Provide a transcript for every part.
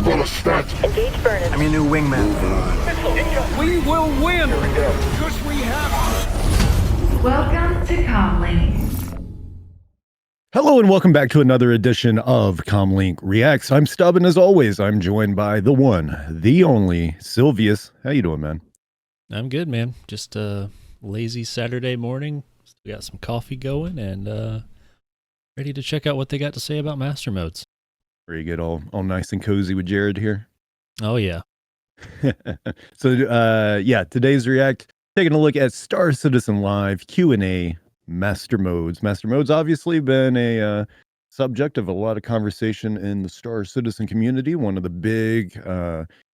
full of stats. Engage Burnham. I'm your new wingman. We will win because we have. Welcome to CommLink. Hello and welcome back to another edition of CommLink Reacts. I'm Stubb, and as always, I'm joined by the one, the only, Silvius. How you doing, man? I'm good, man. Just a lazy Saturday morning. We got some coffee going and ready to check out what they got to say about master modes. Where you get all nice and cozy with Jared here. Oh, yeah. So, today's React, taking a look at Star Citizen Live Q&A Master Modes. Master Modes obviously been a subject of a lot of conversation in the Star Citizen community. One of the big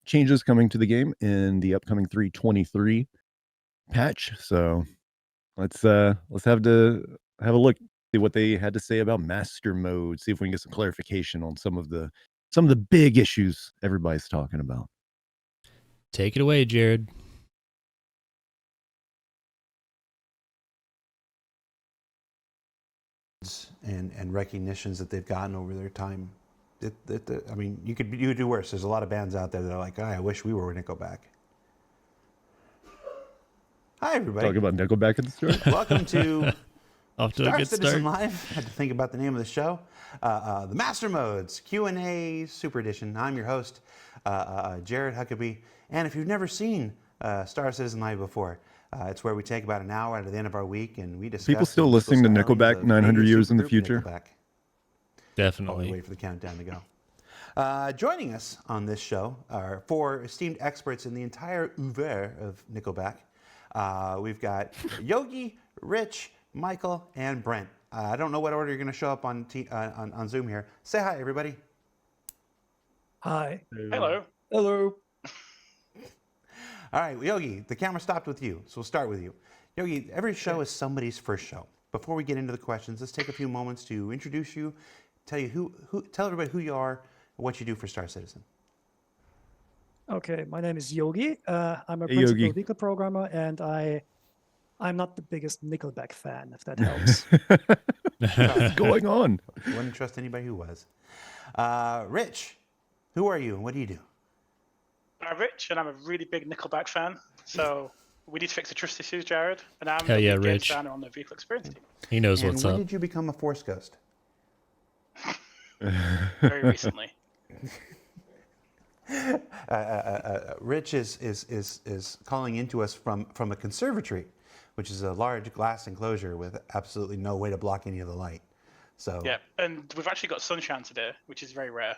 changes coming to the game in the upcoming 3.23 patch. So let's have a look, see what they had to say about Master Mode. See if we can get some clarification on some of the big issues everybody's talking about. Take it away, Jared. And recognitions that they've gotten over their time. I mean, you could do worse. There's a lot of bands out there that are like, I wish we were Nickelback. Hi, everybody. Talking about Nickelback at the start. Welcome to Off to Star a good Citizen start. Live. Had to think about the name of the show. The Master Modes Q&A Super Edition. I'm your host, Jared Huckabee. And if you've never seen Star Citizen Live before, it's where we take about an hour at the end of our week and we discuss. People still listening to Nickelback 900 years in the future? Nickelback. Definitely. Wait for the countdown to go. Joining us on this show are four esteemed experts in the entire oeuvre of Nickelback. We've got Yogi, Rich, Michael, and Brent. I don't know what order you're going to show up on Zoom here. Say hi, everybody. Hi. Hello. Hello. All right, Yogi, the camera stopped with you, so we'll start with you. Yogi, every show is somebody's first show. Before we get into the questions, let's take a few moments to introduce you, tell everybody who you are, and what you do for Star Citizen. Okay, my name is Yogi. I'm a Hey, principal Yogi. vehicle programmer, and I'm not the biggest Nickelback fan, if that helps. What's going on? Wouldn't trust anybody who was. Rich, who are you and what do you do? I'm Rich, and I'm a really big Nickelback fan. So we need to fix the trust issues, Jared. And I'm Hell the yeah, lead game Rich. designer on the vehicle experience team. He knows And what's when up. did you become a Force Ghost? Very recently. Rich is calling into us from a conservatory, which is a large glass enclosure with absolutely no way to block any of the light. So Yeah, and we've actually got sunshine today, which is very rare.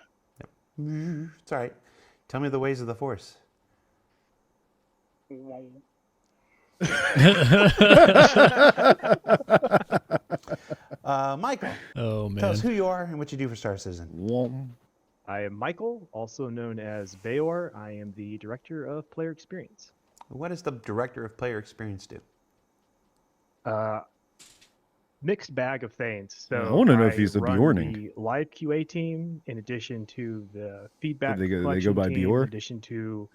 it's all right. Tell me the ways of the Force. Michael, Oh, tell us man. who you are and what you do for Star Citizen. I am Michael, also known as Bayor. I am the Director of Player Experience. What does the Director of Player Experience do? Mixed bag of things. So I wanna know if he's a run Bjorning. the live QA team, in addition to the feedback They go collection by team, Bjor? in addition to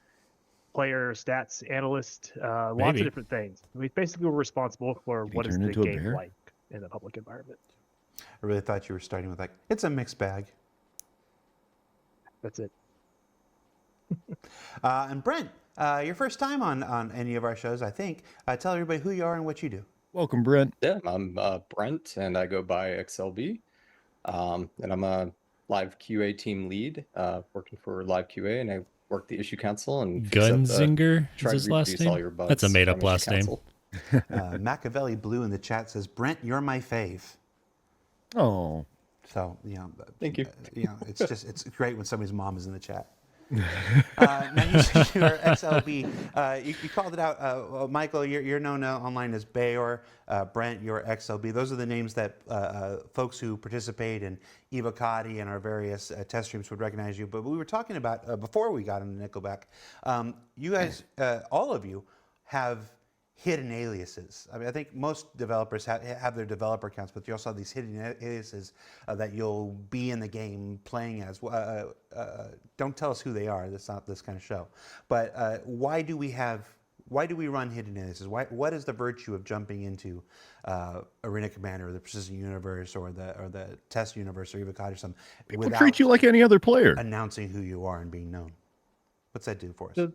player stats analyst, lots Maybe. of different things. We basically were responsible for Did he what is turn the into a game bear? like in the public environment. I really thought you were starting with it's a mixed bag. That's it. And Brent, your first time on any of our shows, I think. Tell everybody who you are and what you do. Welcome, Brent. Yeah, I'm Brent, and I go by XLB, and I'm a live QA team lead, working for live QA, and I work the issue council and Gunzinger is try to his last reproduce all name? your bugs That's a made-up from issue last name. council. Machiavelli Blue in the chat says, Brent, you're my fave. Oh, So, Thank you. It's great when somebody's mom is in the chat. Now you said you're XLB. You called it out, Michael. You're known online as Bayor. Brent, you're XLB. Those are the names that folks who participate in Evocati and our various test streams would recognize you. But we were talking about before we got into Nickelback. You guys, all of you, have hidden aliases. I mean, I think most developers have their developer accounts, but you also have these hidden aliases that you'll be in the game playing as. Don't tell us who they are. That's not this kind of show. But why do we have why do we run hidden aliases? What is the virtue of jumping into Arena Commander or the Persistent Universe or the Test Universe or even COD or something People treat you like any other player. announcing who you are and being known? What's that do for us? So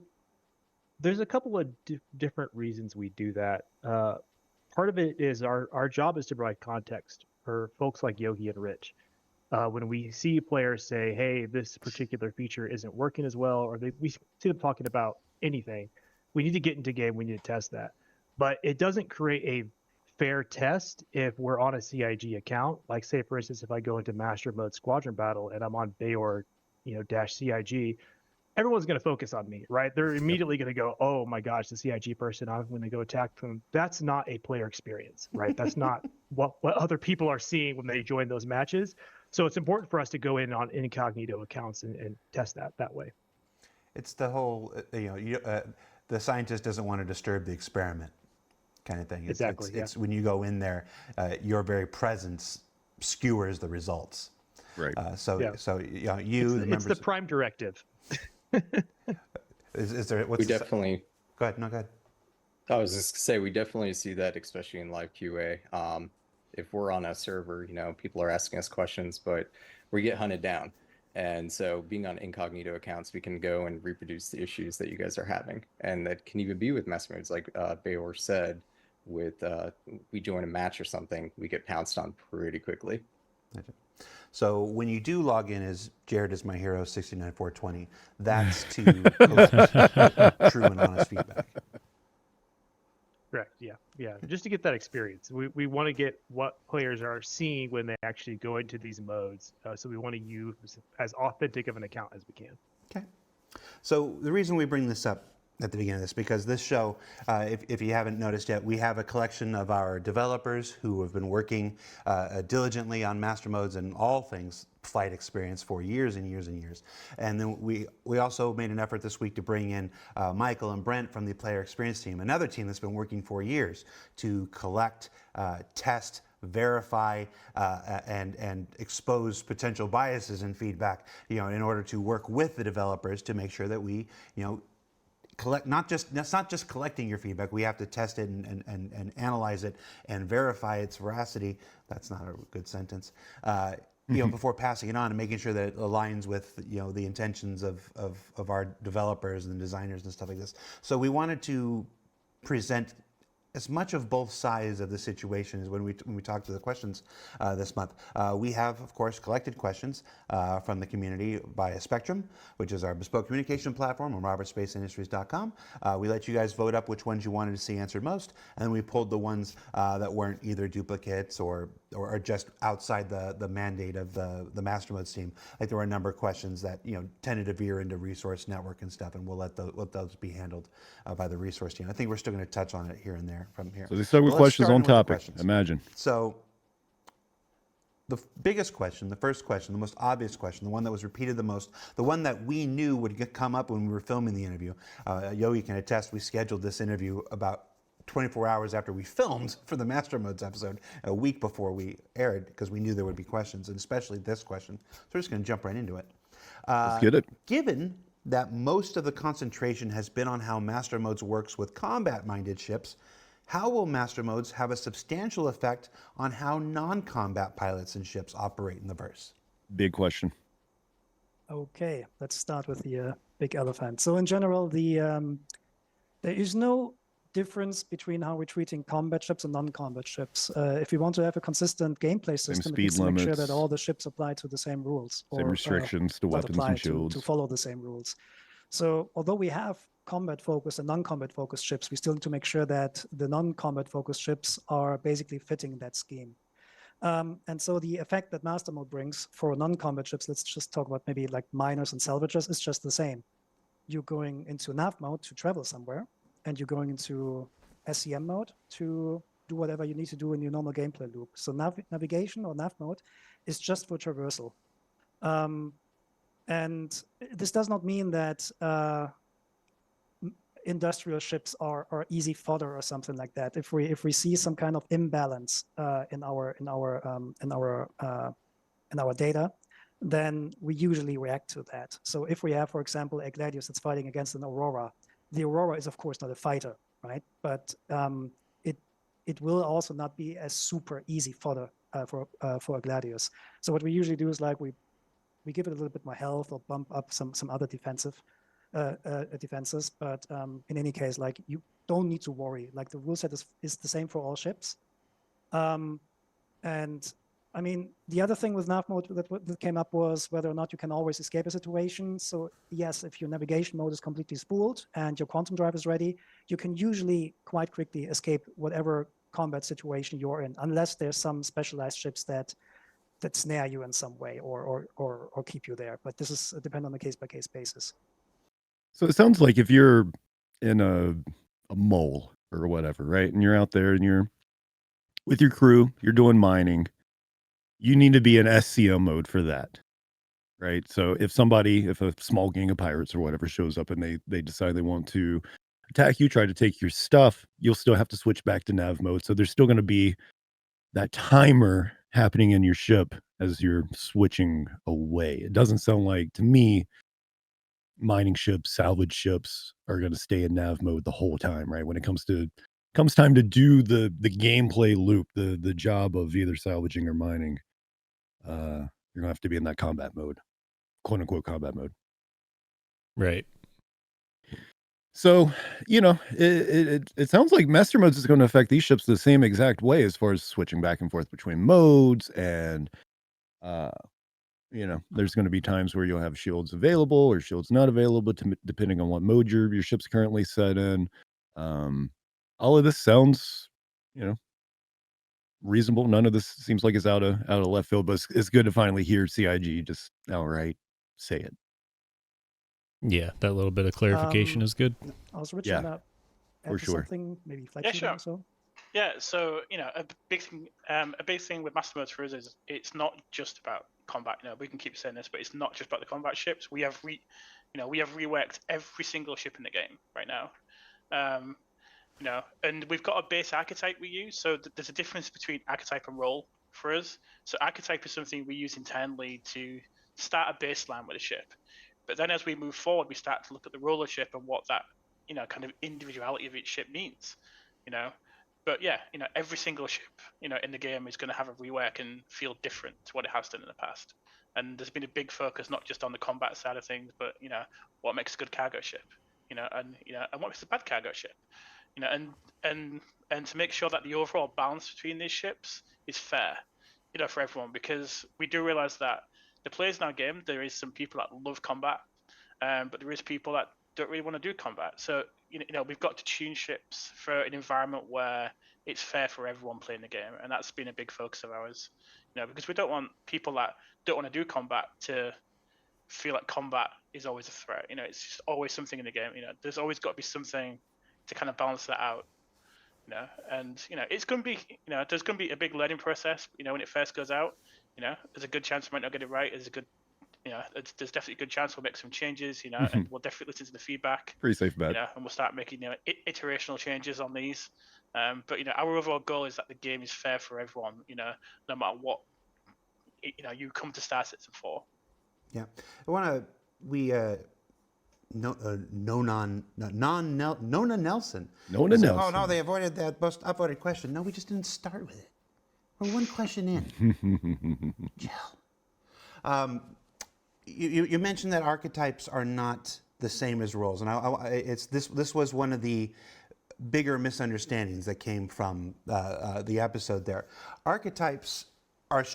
there's a couple of different reasons we do that. Part of it is our job is to provide context for folks like Yogi and Rich. When we see players say, hey, this particular feature isn't working as well, or we see them talking about anything, we need to get into game, we need to test that. But it doesn't create a fair test if we're on a CIG account. Like say, for instance, if I go into Master Mode Squadron Battle and I'm on Bayor, -CIG, everyone's going to focus on me, right? They're immediately going to go, oh my gosh, the CIG person, I'm going to go attack them. That's not a player experience, right? That's not what other people are seeing when they join those matches. So it's important for us to go in on incognito accounts and test that way. It's the whole, the scientist doesn't want to disturb the experiment kind of thing. Exactly. It's when you go in there, your very presence skewers the results. Right. So you, the members. It's the prime directive. Is there? What's We definitely. Go ahead. No, go ahead. I was just gonna say we definitely see that, especially in live QA. If we're on a server, people are asking us questions, but we get hunted down. And so being on incognito accounts, we can go and reproduce the issues that you guys are having. And that can even be with master modes, like Bayor said, with we join a match or something, we get pounced on pretty quickly. So when you do log in as Jared is my hero 69420, that's to collect true and honest feedback. Correct. Yeah. Just to get that experience, we want to get what players are seeing when they actually go into these modes. So we want to use as authentic of an account as we can. Okay. So the reason we bring this up at the beginning of this, because this show, if you haven't noticed yet, we have a collection of our developers who have been working diligently on master modes and all things flight experience for years and years and years. And then we also made an effort this week to bring in Michael and Brent from the player experience team, another team that's been working for years to collect, test, verify, and expose potential biases and feedback, in order to work with the developers to make sure that we, collect, that's not just collecting your feedback. We have to test it and analyze it and verify its veracity. That's not a good sentence. Before passing it on and making sure that it aligns with the intentions of our developers and designers and stuff like this. So we wanted to present as much of both sides of the situation as when we talk to the questions this month. We have, of course, collected questions from the community via Spectrum, which is our bespoke communication platform on robertspaceindustries.com. We let you guys vote up which ones you wanted to see answered most, and then we pulled the ones that weren't either duplicates or just outside the mandate of the master modes team. Like there were a number of questions that tended to veer into resource network and stuff, and we'll let those be handled by the resource team. I think we're still going to touch on it here and there from here. So they start with questions on topic. Imagine. So the biggest question, the first question, the most obvious question, the one that was repeated the most, the one that we knew would come up when we were filming the interview. Yogi can attest, we scheduled this interview about 24 hours after we filmed for the Master Modes episode, a week before we aired, because we knew there would be questions, and especially this question. So we're just going to jump right into it. Let's get it. Given that most of the concentration has been on how Master Modes works with combat-minded ships, how will Master Modes have a substantial effect on how non-combat pilots and ships operate in the verse? Big question. Okay, let's start with the big elephant. So in general, there is no difference between how we're treating combat ships and non-combat ships. If we want to have a consistent gameplay system, we need to make sure that all the ships apply to the same rules. Same restrictions to weapons and shields. To follow the same rules. So although we have combat-focused and non-combat-focused ships, we still need to make sure that the non-combat-focused ships are basically fitting that scheme. And so the effect that Master Mode brings for non-combat ships, let's just talk about maybe like miners and salvagers, is just the same. You're going into nav mode to travel somewhere, and you're going into SCM mode to do whatever you need to do in your normal gameplay loop. So navigation or nav mode is just for traversal. And this does not mean that industrial ships are easy fodder or something like that. If we see some kind of imbalance in our data, then we usually react to that. So if we have, for example, a Gladius that's fighting against an Aurora, the Aurora is of course not a fighter. right? But it will also not be as super easy for a Gladius. So what we usually do is like we give it a little bit more health or bump up some other defenses. But in any case, like you don't need to worry. Like the rule set is the same for all ships. And I mean, the other thing with nav mode that came up was whether or not you can always escape a situation. So yes, if your navigation mode is completely spooled and your quantum drive is ready, you can usually quite quickly escape whatever combat situation you're in, unless there's some specialized ships that snare you in some way or keep you there. But this is depend on the case by case basis. So it sounds like if you're in a mole or whatever, right, and you're out there and you're with your crew, you're doing mining, you need to be in SCO mode for that, right? So if a small gang of pirates or whatever shows up and they decide they want to attack you, try to take your stuff, you'll still have to switch back to nav mode. So there's still going to be that timer happening in your ship as you're switching away. It doesn't sound like, to me, mining ships, salvage ships are going to stay in nav mode the whole time, right? When it comes time to do the gameplay loop, the job of either salvaging or mining, you're gonna have to be in that combat mode, quote unquote combat mode. Right. So, it sounds like master modes is going to affect these ships the same exact way as far as switching back and forth between modes, and there's going to be times where you'll have shields available or shields not available, depending on what mode your ship's currently set in. All of this sounds, reasonable. None of this seems like it's out of left field, but it's good to finally hear CIG just outright say it. Yeah, that little bit of clarification is good. I was Rich Yeah, about for sure. something, maybe flight Yeah, shooting sure. or so. Yeah, so a big thing with master modes for us is it's not just about combat. We can keep saying this, but it's not just about the combat ships. We have reworked every single ship in the game right now. And we've got a base archetype we use. So there's a difference between archetype and role for us. So archetype is something we use internally to start a baseline with a ship. But then as we move forward, we start to look at the role of ship and what that, kind of individuality of each ship means, But yeah, every single ship, in the game is going to have a rework and feel different to what it has done in the past. And there's been a big focus not just on the combat side of things, but what makes a good cargo ship, and what makes a bad cargo ship, and to make sure that the overall balance between these ships is fair, for everyone, because we do realize that the players in our game, there is some people that love combat, but there is people that don't really want to do combat. So we've got to tune ships for an environment where it's fair for everyone playing the game, and that's been a big focus of ours. Because we don't want people that don't want to do combat to feel like combat is always a threat. It's just always something in the game. There's always got to be something to kind of balance that out. And it's going to be, there's going to be a big learning process. When it first goes out, there's a good chance we might not get it right. There's there's definitely a good chance we'll make some changes, and we'll definitely listen to the feedback. Pretty safe bet. And we'll start making, iterational changes on these. But our overall goal is that the game is fair for everyone, no matter what, you come to Star Citizen for. Yeah, Nona Nelson. Oh no, they avoided that most upvoted question. No, we just didn't start with it. We're one question in. Jill. You mentioned that archetypes are not the same as roles, and this was one of the bigger misunderstandings that came from the episode there. Archetypes are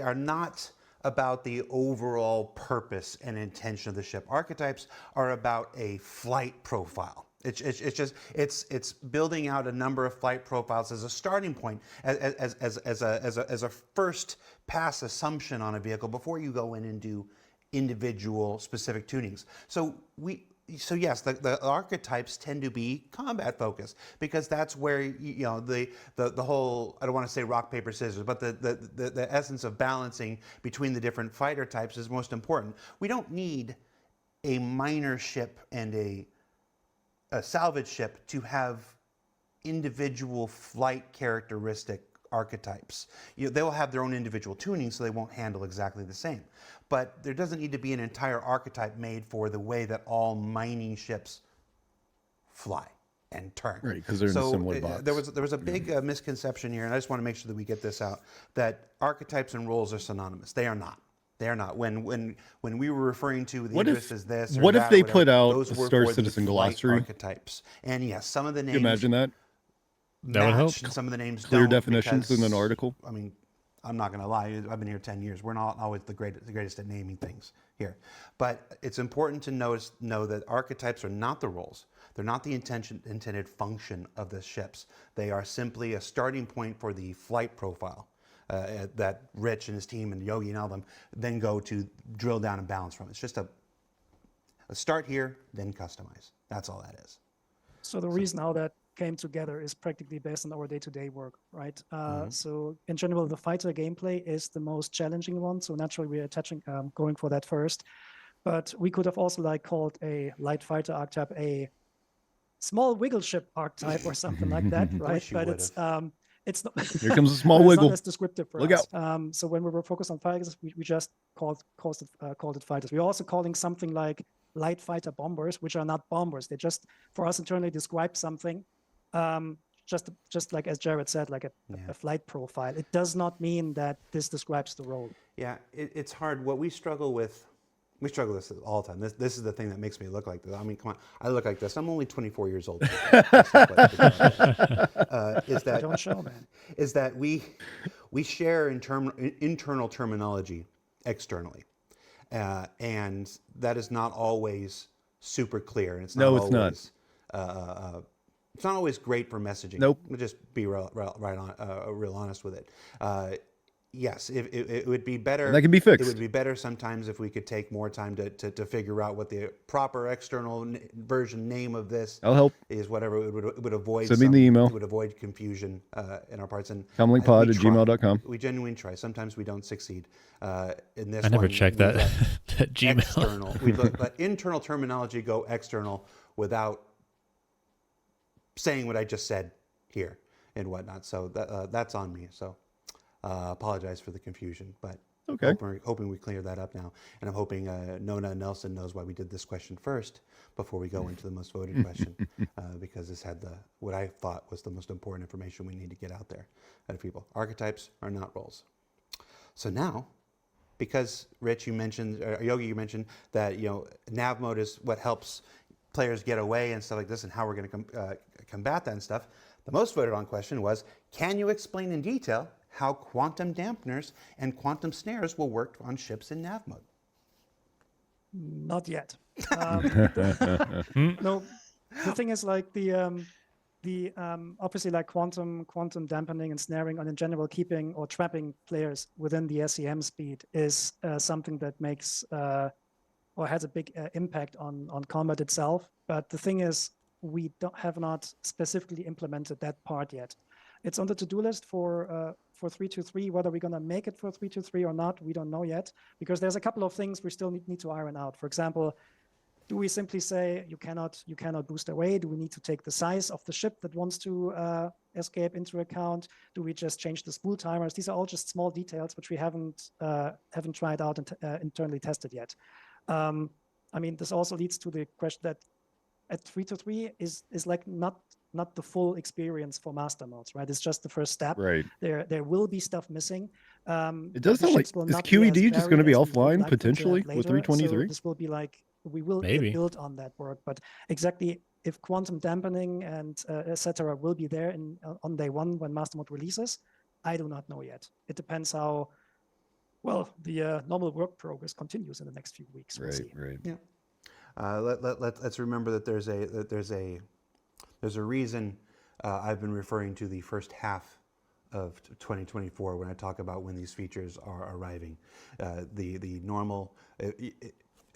are not about the overall purpose and intention of the ship. Archetypes are about a flight profile. It's building out a number of flight profiles as a starting point, as a first pass assumption on a vehicle before you go in and do individual specific tunings. So yes, the archetypes tend to be combat focused, because that's where the whole, I don't want to say rock paper scissors, but the essence of balancing between the different fighter types is most important. We don't need a miner ship and a salvage ship to have individual flight characteristic archetypes. They will have their own individual tuning, so they won't handle exactly the same. But there doesn't need to be an entire archetype made for the way that all mining ships fly and turn. Right, because they're in a similar box. There was a big misconception here, and I just want to make sure that we get this out, that archetypes and roles are synonymous. They are not. They are not. When we were referring to the interest as this, or what if that, they or whatever, put out those a were Star for the Citizen flight glossary? archetypes. And yes, some of the Can names you imagine that? That would help. match, and some of the names Clear don't, definitions in because, an article? I mean, I'm not going to lie. I've been here 10 years. We're not always the greatest at naming things here. But it's important to know that archetypes are not the roles. They're not the intended function of the ships. They are simply a starting point for the flight profile that Rich and his team and Yogi and all them then go to drill down and balance from. It's just a start here, then customize. That's all that is. So the reason how that came together is practically based on our day-to-day work, right? So in general, the fighter gameplay is the most challenging one. So naturally, we're going for that first. But we could have also called a light fighter archetype a small wiggle ship archetype or something like that, right? But it's not. Here comes a small it's wiggle. not as descriptive for Look us. So when we were focused on fighters, we just called it fighters. We're also calling something like light fighter bombers, which are not bombers. They just, for us internally, describe something. Just like as Jared said, like a flight profile. It does not mean that this describes the role. Yeah, it's hard. What we struggle with this all the time. This is the thing that makes me look like this. I mean, come on, I look like this. I'm only 24 years old. Is that don't show, man? Is that we share internal terminology externally, and that is not always super clear. And it's not always, it's not always great for messaging. Nope. We'll just be real honest with it. Yes, it would be better. And that can be fixed. It would be better sometimes if we could take more time to figure out what the proper external version name of this I'll help. is. Whatever it would avoid. Send me the email. It would avoid confusion in our parts. And CommLinkPod@gmail.com. We genuinely try. Sometimes we don't succeed. In this, I never checked that Gmail. External. We let internal terminology go external without saying what I just said here and whatnot. So that's on me. So. Apologize for the confusion, but okay. hoping we clear that up now. And I'm hoping Nona Nelson knows why we did this question first before we go into the most voted question, because this had what I thought was the most important information we need to get out there to people. Archetypes are not roles. So now, because Rich, you mentioned, Yogi, you mentioned that nav mode is what helps players get away and stuff like this, and how we're going to combat that and stuff. The most voted on question was, can you explain in detail how quantum dampeners and quantum snares will work on ships in nav mode? Not yet. No, the thing is the obviously quantum dampening and snaring, and in general keeping or trapping players within the SEM speed is something that makes or has a big impact on combat itself. But the thing is, we have not specifically implemented that part yet. It's on the to-do list for 3.2.3. Whether we're going to make it for 3.2.3 or not, we don't know yet, because there's a couple of things we still need to iron out. For example, do we simply say you cannot boost away? Do we need to take the size of the ship that wants to escape into account? Do we just change the spool timers? These are all just small details which we haven't tried out and internally tested yet. I mean, this also leads to the question that at 3.2.3 is not the full experience for master modes, right? It's just the first step. Right. There will be stuff missing. It does sound like, is QED just going to be offline potentially with 3.23? So this will be we will build on that work, but exactly if quantum dampening and etc. will be there on day one when master mode releases, I do not know yet. It depends how well the normal work progress continues in the next few weeks. We'll see. Right. Yeah. Let's remember that there's a reason I've been referring to the first half of 2024 when I talk about when these features are arriving. The normal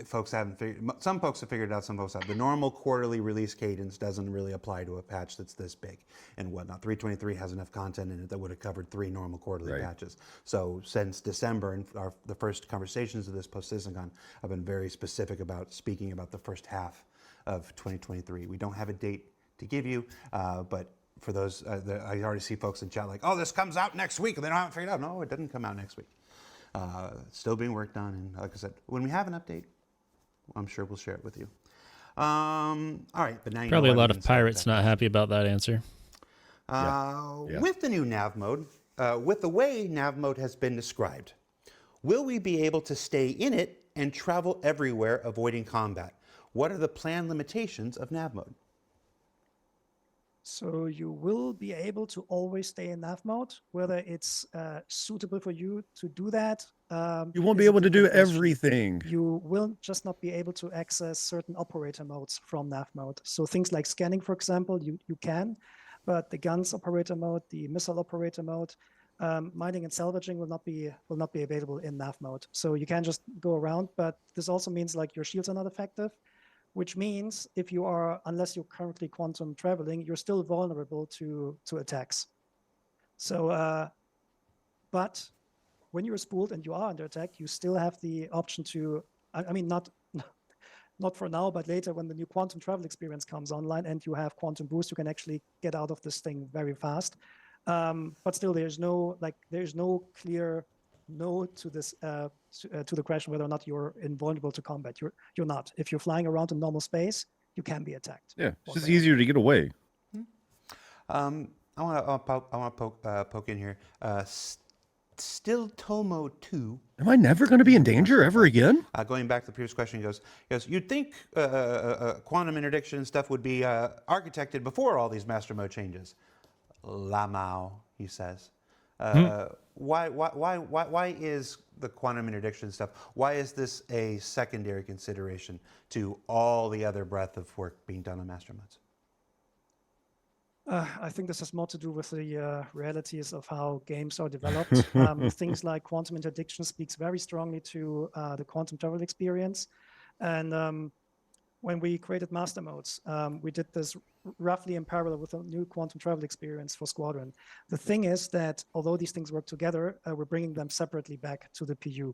folks haven't figured. Some folks have figured it out. Some folks have. The normal quarterly release cadence doesn't really apply to a patch that's this big and whatnot. 3.23 has enough content in it that would have covered 3 normal quarterly patches. So since December and the first conversations of this post-CitizenCon, I've been very specific about speaking about the first half of 2023. We don't have a date to give you, but for those, I already see folks in chat like, oh, this comes out next week, and they don't have it figured out. No, it doesn't come out next week. Still being worked on, and like I said, when we have an update, I'm sure we'll share it with you. All right, but now you Probably know a why lot we of didn't start pirates that. not happy about that answer. Yeah. With the new nav mode, with the way nav mode has been described, will we be able to stay in it and travel everywhere avoiding combat? What are the planned limitations of nav mode? So you will be able to always stay in nav mode. Whether it's suitable for you to do that, You won't be is a able to do different question. everything. You will just not be able to access certain operator modes from nav mode. So things like scanning, for example, you can, but the guns operator mode, the missile operator mode, mining and salvaging will not be available in nav mode. So you can just go around, but this also means like your shields are not effective, which means if you are, unless you're currently quantum traveling, you're still vulnerable to attacks. So, but when you're spooled and you are under attack, you still have the option to, I mean, not for now, but later when the new quantum travel experience comes online and you have quantum boost, you can actually get out of this thing very fast. But still, there's no clear no to this to the question whether or not you're invulnerable to combat. You're not. If you're flying around in normal space, you can be attacked. Yeah, it's just easier to get away. I want to poke in here. Still Tomo 2. Am I never going to be in danger ever again? Going back to the previous question, he goes, you'd think quantum interdiction stuff would be architected before all these master mode changes. Lamau, he says. Why is the quantum interdiction stuff, why is this a secondary consideration to all the other breadth of work being done on master modes? I think this has more to do with the realities of how games are developed. Things like quantum interdiction speaks very strongly to the quantum travel experience. And when we created master modes, we did this roughly in parallel with a new quantum travel experience for Squadron. The thing is that although these things work together, we're bringing them separately back to the PU.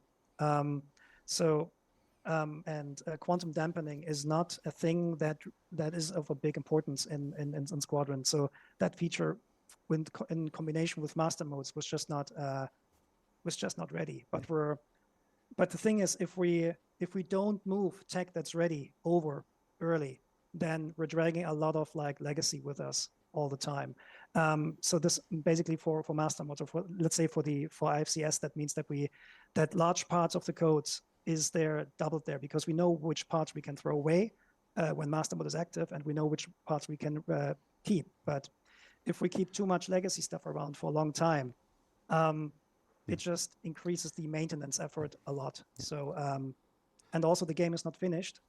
Quantum dampening is not a thing that is of a big importance in Squadron. So that feature, in combination with master modes, was just not ready. But the thing is, if we don't move tech that's ready over early, then we're dragging a lot of like legacy with us all the time. So this basically for master modes, or let's say for IFCS, that means that large parts of the codes is there doubled there, because we know which parts we can throw away when master mode is active, and we know which parts we can keep. But if we keep too much legacy stuff around for a long time, it just increases the maintenance effort a lot. So and also the game is not finished.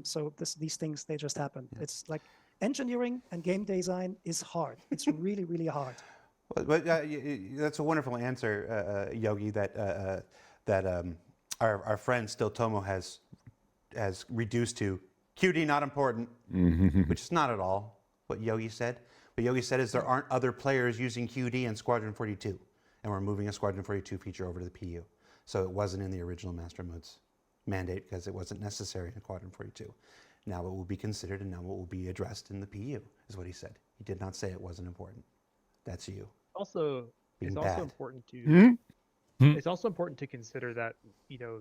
So these things, they just happen. Yeah. It's like engineering and game design is hard. It's really, really hard. But that's a wonderful answer, Yogi, that our friend Still Tomo has reduced to QD not important, which is not at all what Yogi said. What Yogi said is there aren't other players using QD in Squadron 42, and we're moving a Squadron 42 feature over to the PU. So it wasn't in the original Master Modes mandate because it wasn't necessary in Squadron 42. Now it will be considered, and now it will be addressed in the PU, is what he said. He did not say it wasn't important. That's you. Also, Being it's bad. also important to it's also important to consider that, you know,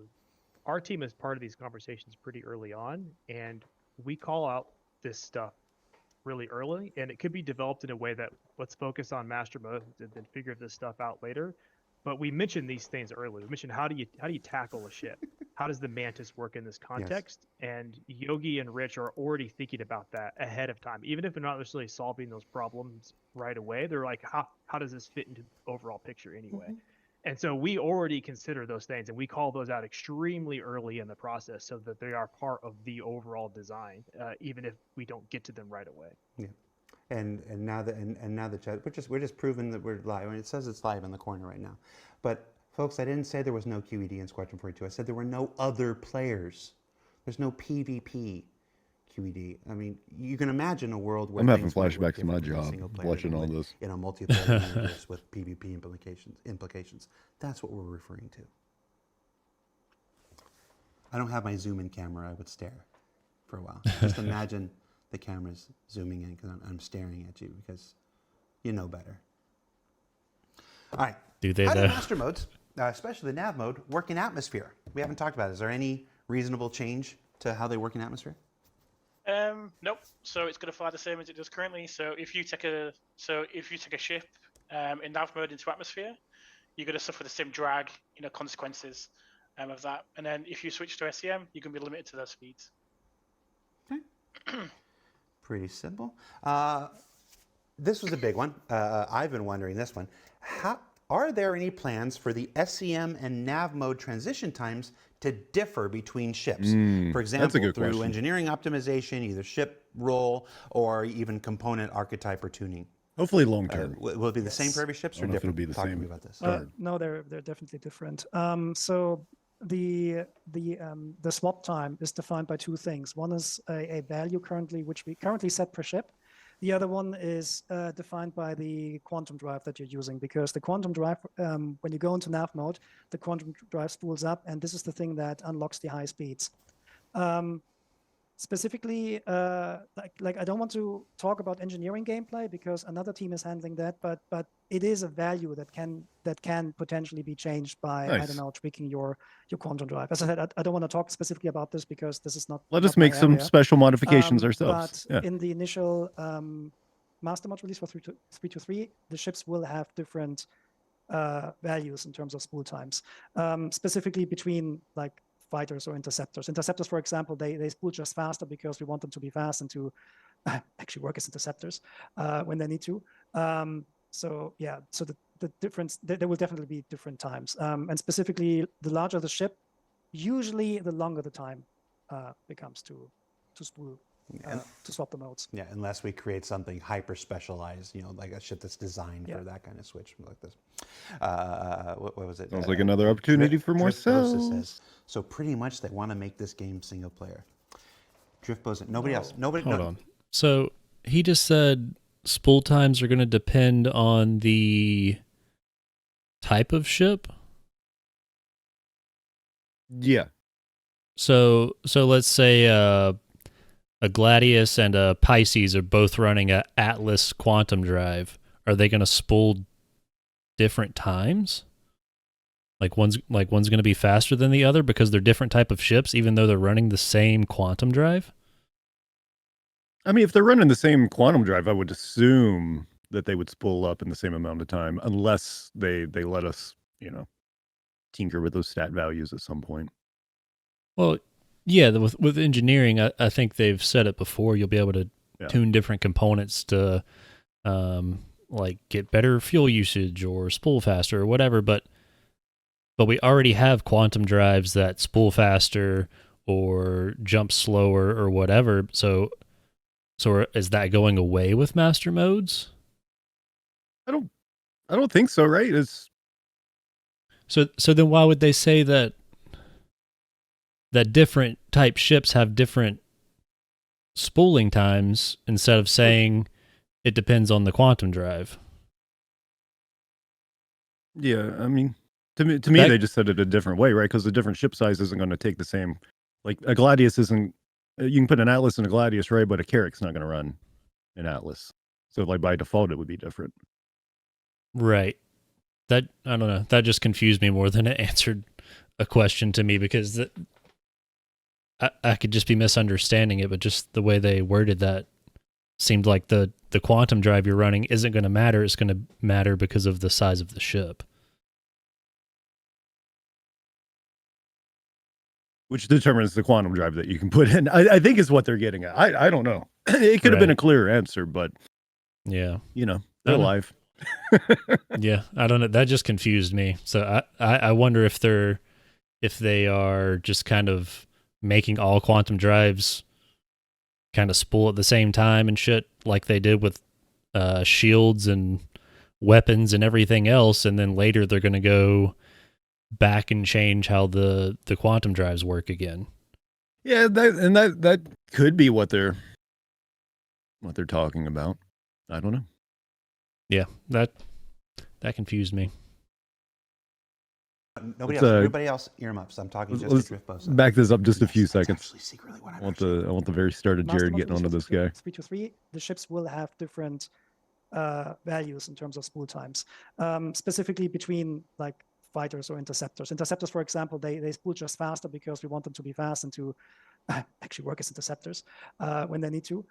our team is part of these conversations pretty early on, and we call out this stuff really early, and it could be developed in a way that let's focus on master mode and then figure this stuff out later. But we mentioned these things early. We mentioned how do you tackle a ship? How does the Mantis work in this context? Yes. And Yogi and Rich are already thinking about that ahead of time. Even if they're not necessarily solving those problems right away, they're like, how does this fit into the overall picture anyway? Mm-hmm. And so we already consider those things, and we call those out extremely early in the process so that they are part of the overall design, even if we don't get to them right away. Yeah. And now the chat, we're just proving that we're live. I mean, it says it's live in the corner right now. But folks, I didn't say there was no QED in Squadron 42. I said there were no other players. There's no PvP QED. I mean, you can imagine a world where I'm having flashbacks to my job watching all this in a multiplayer universe with PvP implications. That's what we're referring to. I don't have my zoom in camera. I would stare for a while. Just imagine the camera's zooming in because I'm staring at you because you know better. All right. Do they How though? do master modes, especially the nav mode, work in atmosphere? We haven't talked about it. Is there any reasonable change to how they work in atmosphere? Nope. So it's going to fly the same as it does currently. So if you take a ship in nav mode into atmosphere, you're going to suffer the same drag, consequences of that. And then if you switch to SEM, you can be limited to those speeds. Pretty simple. This was a big one. I've been wondering this one. Are there any plans for the SEM and nav mode transition times to differ between ships? For example, through question. engineering optimization, either ship role or even component archetype or tuning. Hopefully long term. Will it be the same for every ship or different? It'll be the Talk to same. me about this. No, they're definitely different. So the swap time is defined by two things. One is a value which we currently set per ship. The other one is defined by the quantum drive that you're using, because the quantum drive, when you go into nav mode, the quantum drive spools up, and this is the thing that unlocks the high speeds. Specifically, like I don't want to talk about engineering gameplay because another team is handling that, but it is a value that can potentially be changed by I don't know, tweaking your quantum drive. As I said, I don't want to talk specifically about this because this is not. Let us make some special modifications ourselves. But in the initial master mod release for 3.2.3, the ships will have different values in terms of spool times, specifically between like fighters or interceptors. Interceptors, for example, they spool just faster because we want them to be fast and to actually work as interceptors when they need to. So the difference, there will definitely be different times. And specifically, the larger the ship, usually the longer the time becomes to spool. To swap the modes. Yeah, unless we create something hyper specialized, like a ship that's designed for that kind of switch like this. What was it? Sounds like another opportunity for more sales. So pretty much they want to make this game single player. Driftbows, nobody else. Hold on. So he just said spool times are going to depend on the type of ship. Yeah. So let's say a Gladius and a Pisces are both running a Atlas quantum drive. Are they going to spool different times? Like one's going to be faster than the other because they're different type of ships, even though they're running the same quantum drive? I mean, if they're running the same quantum drive, I would assume that they would spool up in the same amount of time, unless they let us, tinker with those stat values at some point. Well, yeah, with engineering, I think they've said it before. You'll be able to tune different components to, like get better fuel usage or spool faster or whatever. But we already have quantum drives that spool faster or jump slower or whatever. So is that going away with master modes? I don't think so, right? So then why would they say that different type ships have different spooling times instead of saying it depends on the quantum drive? Yeah, I mean, to me, they just said it a different way, right? Because the different ship size isn't going to take the same. Like a Gladius isn't. You can put an Atlas in a Gladius, right? But a Carrack's not going to run an Atlas. So, like by default, it would be different. Right. That I don't know. That just confused me more than it answered a question to me because I could just be misunderstanding it, but just the way they worded that seemed like the quantum drive you're running isn't going to matter. It's going to matter because of the size of the ship. Which determines the quantum drive that you can put in. I think is what they're getting at. I don't know. It could have been a clearer answer, but yeah, they're alive. Yeah, I don't know. That just confused me. So I wonder if they are just kind of making all quantum drives kind of spool at the same time and shit like they did with shields and weapons and everything else, and then later they're going to go back and change how the quantum drives work again. Yeah, that could be what they're talking about. I don't know. Yeah, that confused me. Everybody else earmuffs. I'm talking just to Driftbows. Back this up just a few seconds. Secretly what I want the very start of Jared getting onto this guy. 3.2.3, the ships will have different values in terms of spool times, specifically between like fighters or interceptors. Interceptors, for example, they spool just faster because we want them to be fast and to actually work as interceptors when they need to.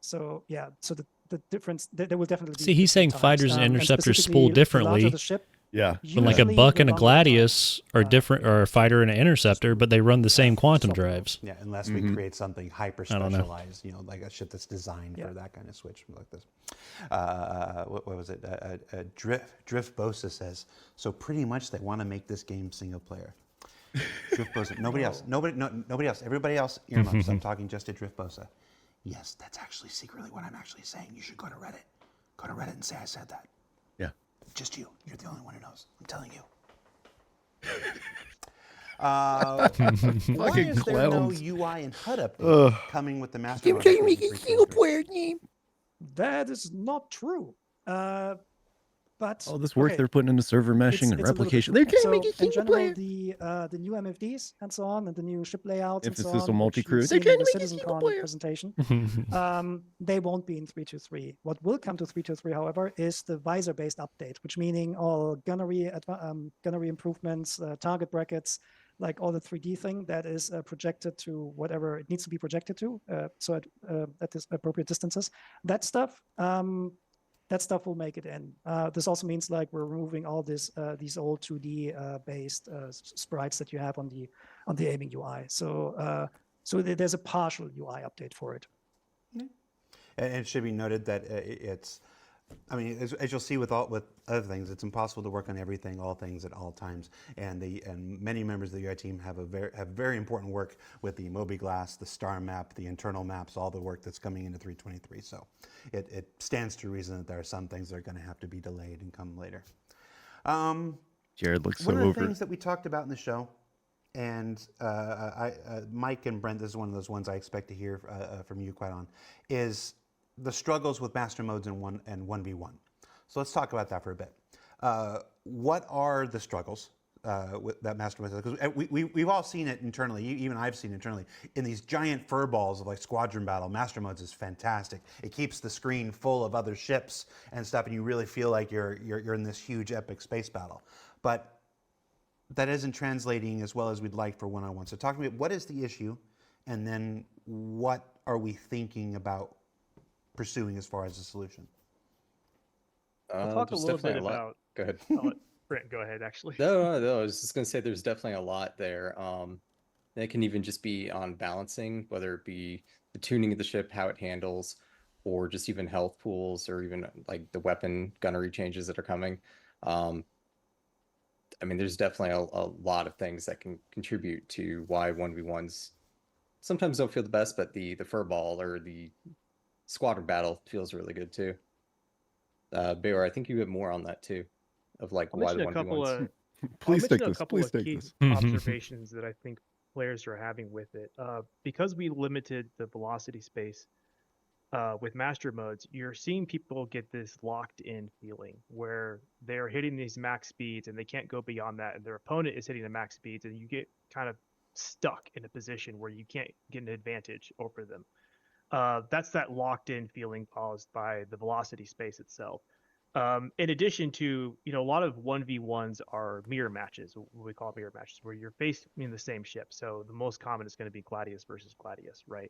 So the difference, there will definitely be. See, he's saying times. fighters and interceptors spool specifically, the larger differently. the ship, Yeah. When like a usually buck the and a longer the time. gladius are different, or a fighter and an interceptor, but they run the same quantum drives. Yeah, unless we create something hyper I don't know. specialized, like a ship that's designed for that kind of switch like this. What was it? Drift Bosa says, so pretty much they want to make this game single player. Drift Bosa. Nobody else. Nobody else. Everybody else earmuffs. I'm talking just to Drift Bosa. Yes, that's actually secretly what I'm actually saying. You should go to Reddit. Go to Reddit and say I said that. Yeah. Just you. You're the only one who knows. I'm telling you. Why is there no UI and HUD update coming with the Master Mode? That is not true. But all this work they're putting into server meshing and replication. They're trying to make it single player. The new MFDs and so on, and the new ship layouts Emphasis and so on, on multi-crew. They're They're trying to the make it single CitizenCon player. presentation. They won't be in 3.2.3. What will come to 3.2.3, however, is the visor-based update, which meaning all gunnery improvements, target brackets, like all the 3D thing that is projected to whatever it needs to be projected to, at this appropriate distances. That stuff will make it in. This also means like we're removing all these old 2D based sprites that you have on the aiming UI. So there's a partial UI update for it. And it should be noted that as you'll see with other things, it's impossible to work on everything, all things at all times. And many members of the UI team have very important work with the mobiGlas, the star map, the internal maps, all the work that's coming into 3.23. So it stands to reason that there are some things that are going to have to be delayed and come later. Jared looks so one of the over. things that we talked about in the show, and Mike and Brent, this is one of those ones I expect to hear from you quite on, is the struggles with master modes and 1v1. So let's talk about that for a bit. What are the struggles with that master mode? Because we've all seen it internally, even I've seen it internally, in these giant fur balls of like squadron battle. Master modes is fantastic. It keeps the screen full of other ships and stuff, and you really feel like you're in this huge epic space battle. But that isn't translating as well as we'd like for one-on-one. So talk to me, what is the issue, and then what are we thinking about pursuing as far as a solution? I'll talk a little bit about. Go ahead. I'll let Brent go ahead, actually. No. I was just going to say there's definitely a lot there. It can even just be on balancing, whether it be the tuning of the ship, how it handles, or just even health pools, or even like the weapon gunnery changes that are coming. There's definitely a lot of things that can contribute to why 1v1s sometimes don't feel the best, but the furball or the squadron battle feels really good too. Bayor, I think you have more on that too, of like why the 1v1s. Please take this. A couple Please of take key this. observations that I think players are having with it. Because we limited the velocity space with master modes, you're seeing people get this locked in feeling where they're hitting these max speeds and they can't go beyond that, and their opponent is hitting the max speeds, and you get kind of stuck in a position where you can't get an advantage over them. That's that locked in feeling caused by the velocity space itself. In addition to, a lot of 1v1s are mirror matches, what we call mirror matches, where you're facing the same ship. So the most common is going to be Gladius versus Gladius, right?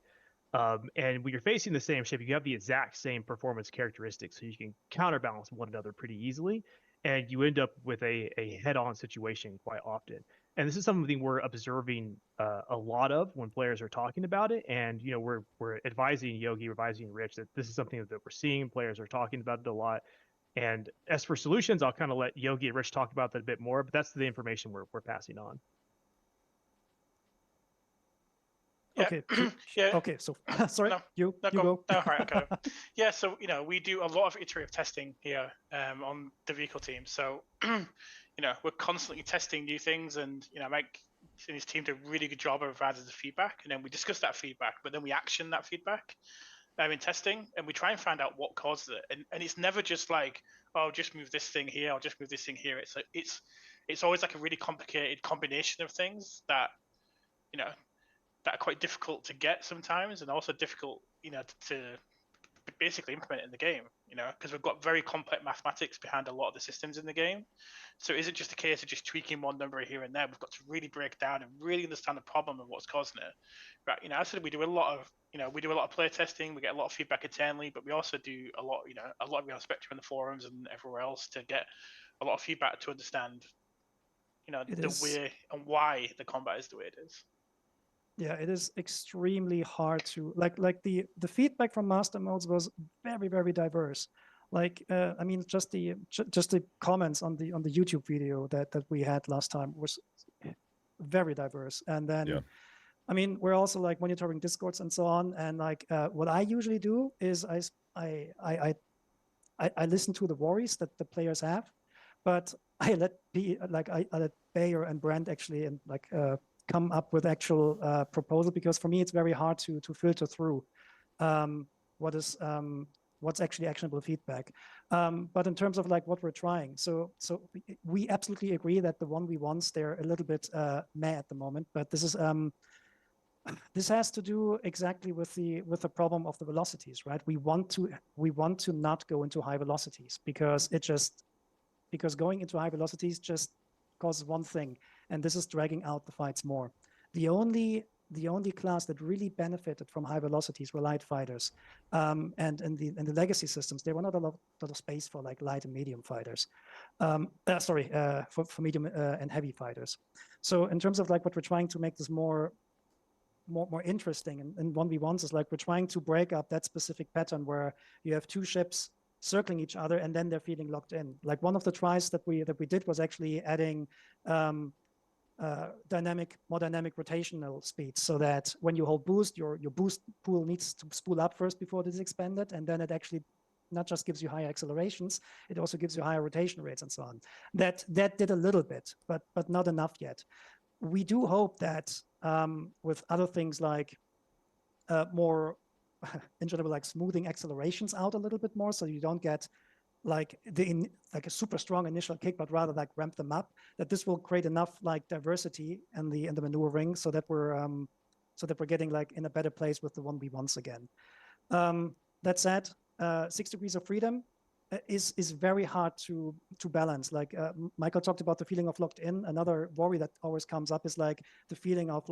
And when you're facing the same ship, you have the exact same performance characteristics, so you can counterbalance one another pretty easily, and you end up with a head-on situation quite often. And this is something we're observing a lot of when players are talking about it. And we're advising Yogi, advising Rich that this is something that we're seeing. Players are talking about it a lot. And as for solutions, I'll kind of let Yogi and Rich talk about that a bit more. But that's the information we're passing on. Yeah. Okay. Yeah. Okay. So sorry, No, you No, go. No, all right, okay. Yeah, so we do a lot of iterative testing here on the vehicle team. So we're constantly testing new things, and Mike and his team do a really good job of providing the feedback, and then we discuss that feedback, but then we action that feedback in testing, and we try and find out what caused it. And it's never just like, oh, just move this thing here, or just move this thing here. It's always like a really complicated combination of things that that are quite difficult to get sometimes, and also difficult to basically implement it in the game, because we've got very complex mathematics behind a lot of the systems in the game. So it isn't just a case of just tweaking one number here and there. We've got to really break down and really understand the problem and what's causing it. But I said we do a lot of play testing. We get a lot of feedback internally, but we also do a lot of Spectrum in the forums and everywhere else to get a lot of feedback to understand, the way and why the combat is the way it is. Yeah, it is extremely hard to like the feedback from master modes was very, very diverse. Just the comments on the YouTube video that we had last time was very diverse. And then we're also like monitoring Discords and so on. And what I usually do is I listen to the worries that the players have, but I let Bayer and Brand actually come up with actual proposal, because for me it's very hard to filter through what's actually actionable feedback. But in terms of what we're trying, so we absolutely agree that the 1v1s, they're a little bit meh at the moment, but this has to do exactly with the problem of the velocities, right? We want to not go into high velocities because going into high velocities just causes one thing, and this is dragging out the fights more. The only class that really benefited from high velocities were light fighters, and in the legacy systems there were not a lot of space for light and medium fighters. For medium and heavy fighters. So in terms of what we're trying to make this more interesting in 1v1s is we're trying to break up that specific pattern where you have two ships circling each other and then they're feeling locked in. One of the tries that we did was actually adding more dynamic rotational speeds, so that when you hold boost, your boost pool needs to spool up first before it is expanded, and then it actually not just gives you higher accelerations, it also gives you higher rotation rates and so on. That did a little bit, but not enough yet. We do hope that with other things more in general, smoothing accelerations out a little bit more, so you don't get a super strong initial kick, but rather ramp them up, that this will create enough diversity in the maneuvering, so that we're getting in a better place with the 1v1s again. That said, 6 degrees of freedom is very hard to balance. Michael talked about the feeling of locked in. Another worry that always comes up is the feeling of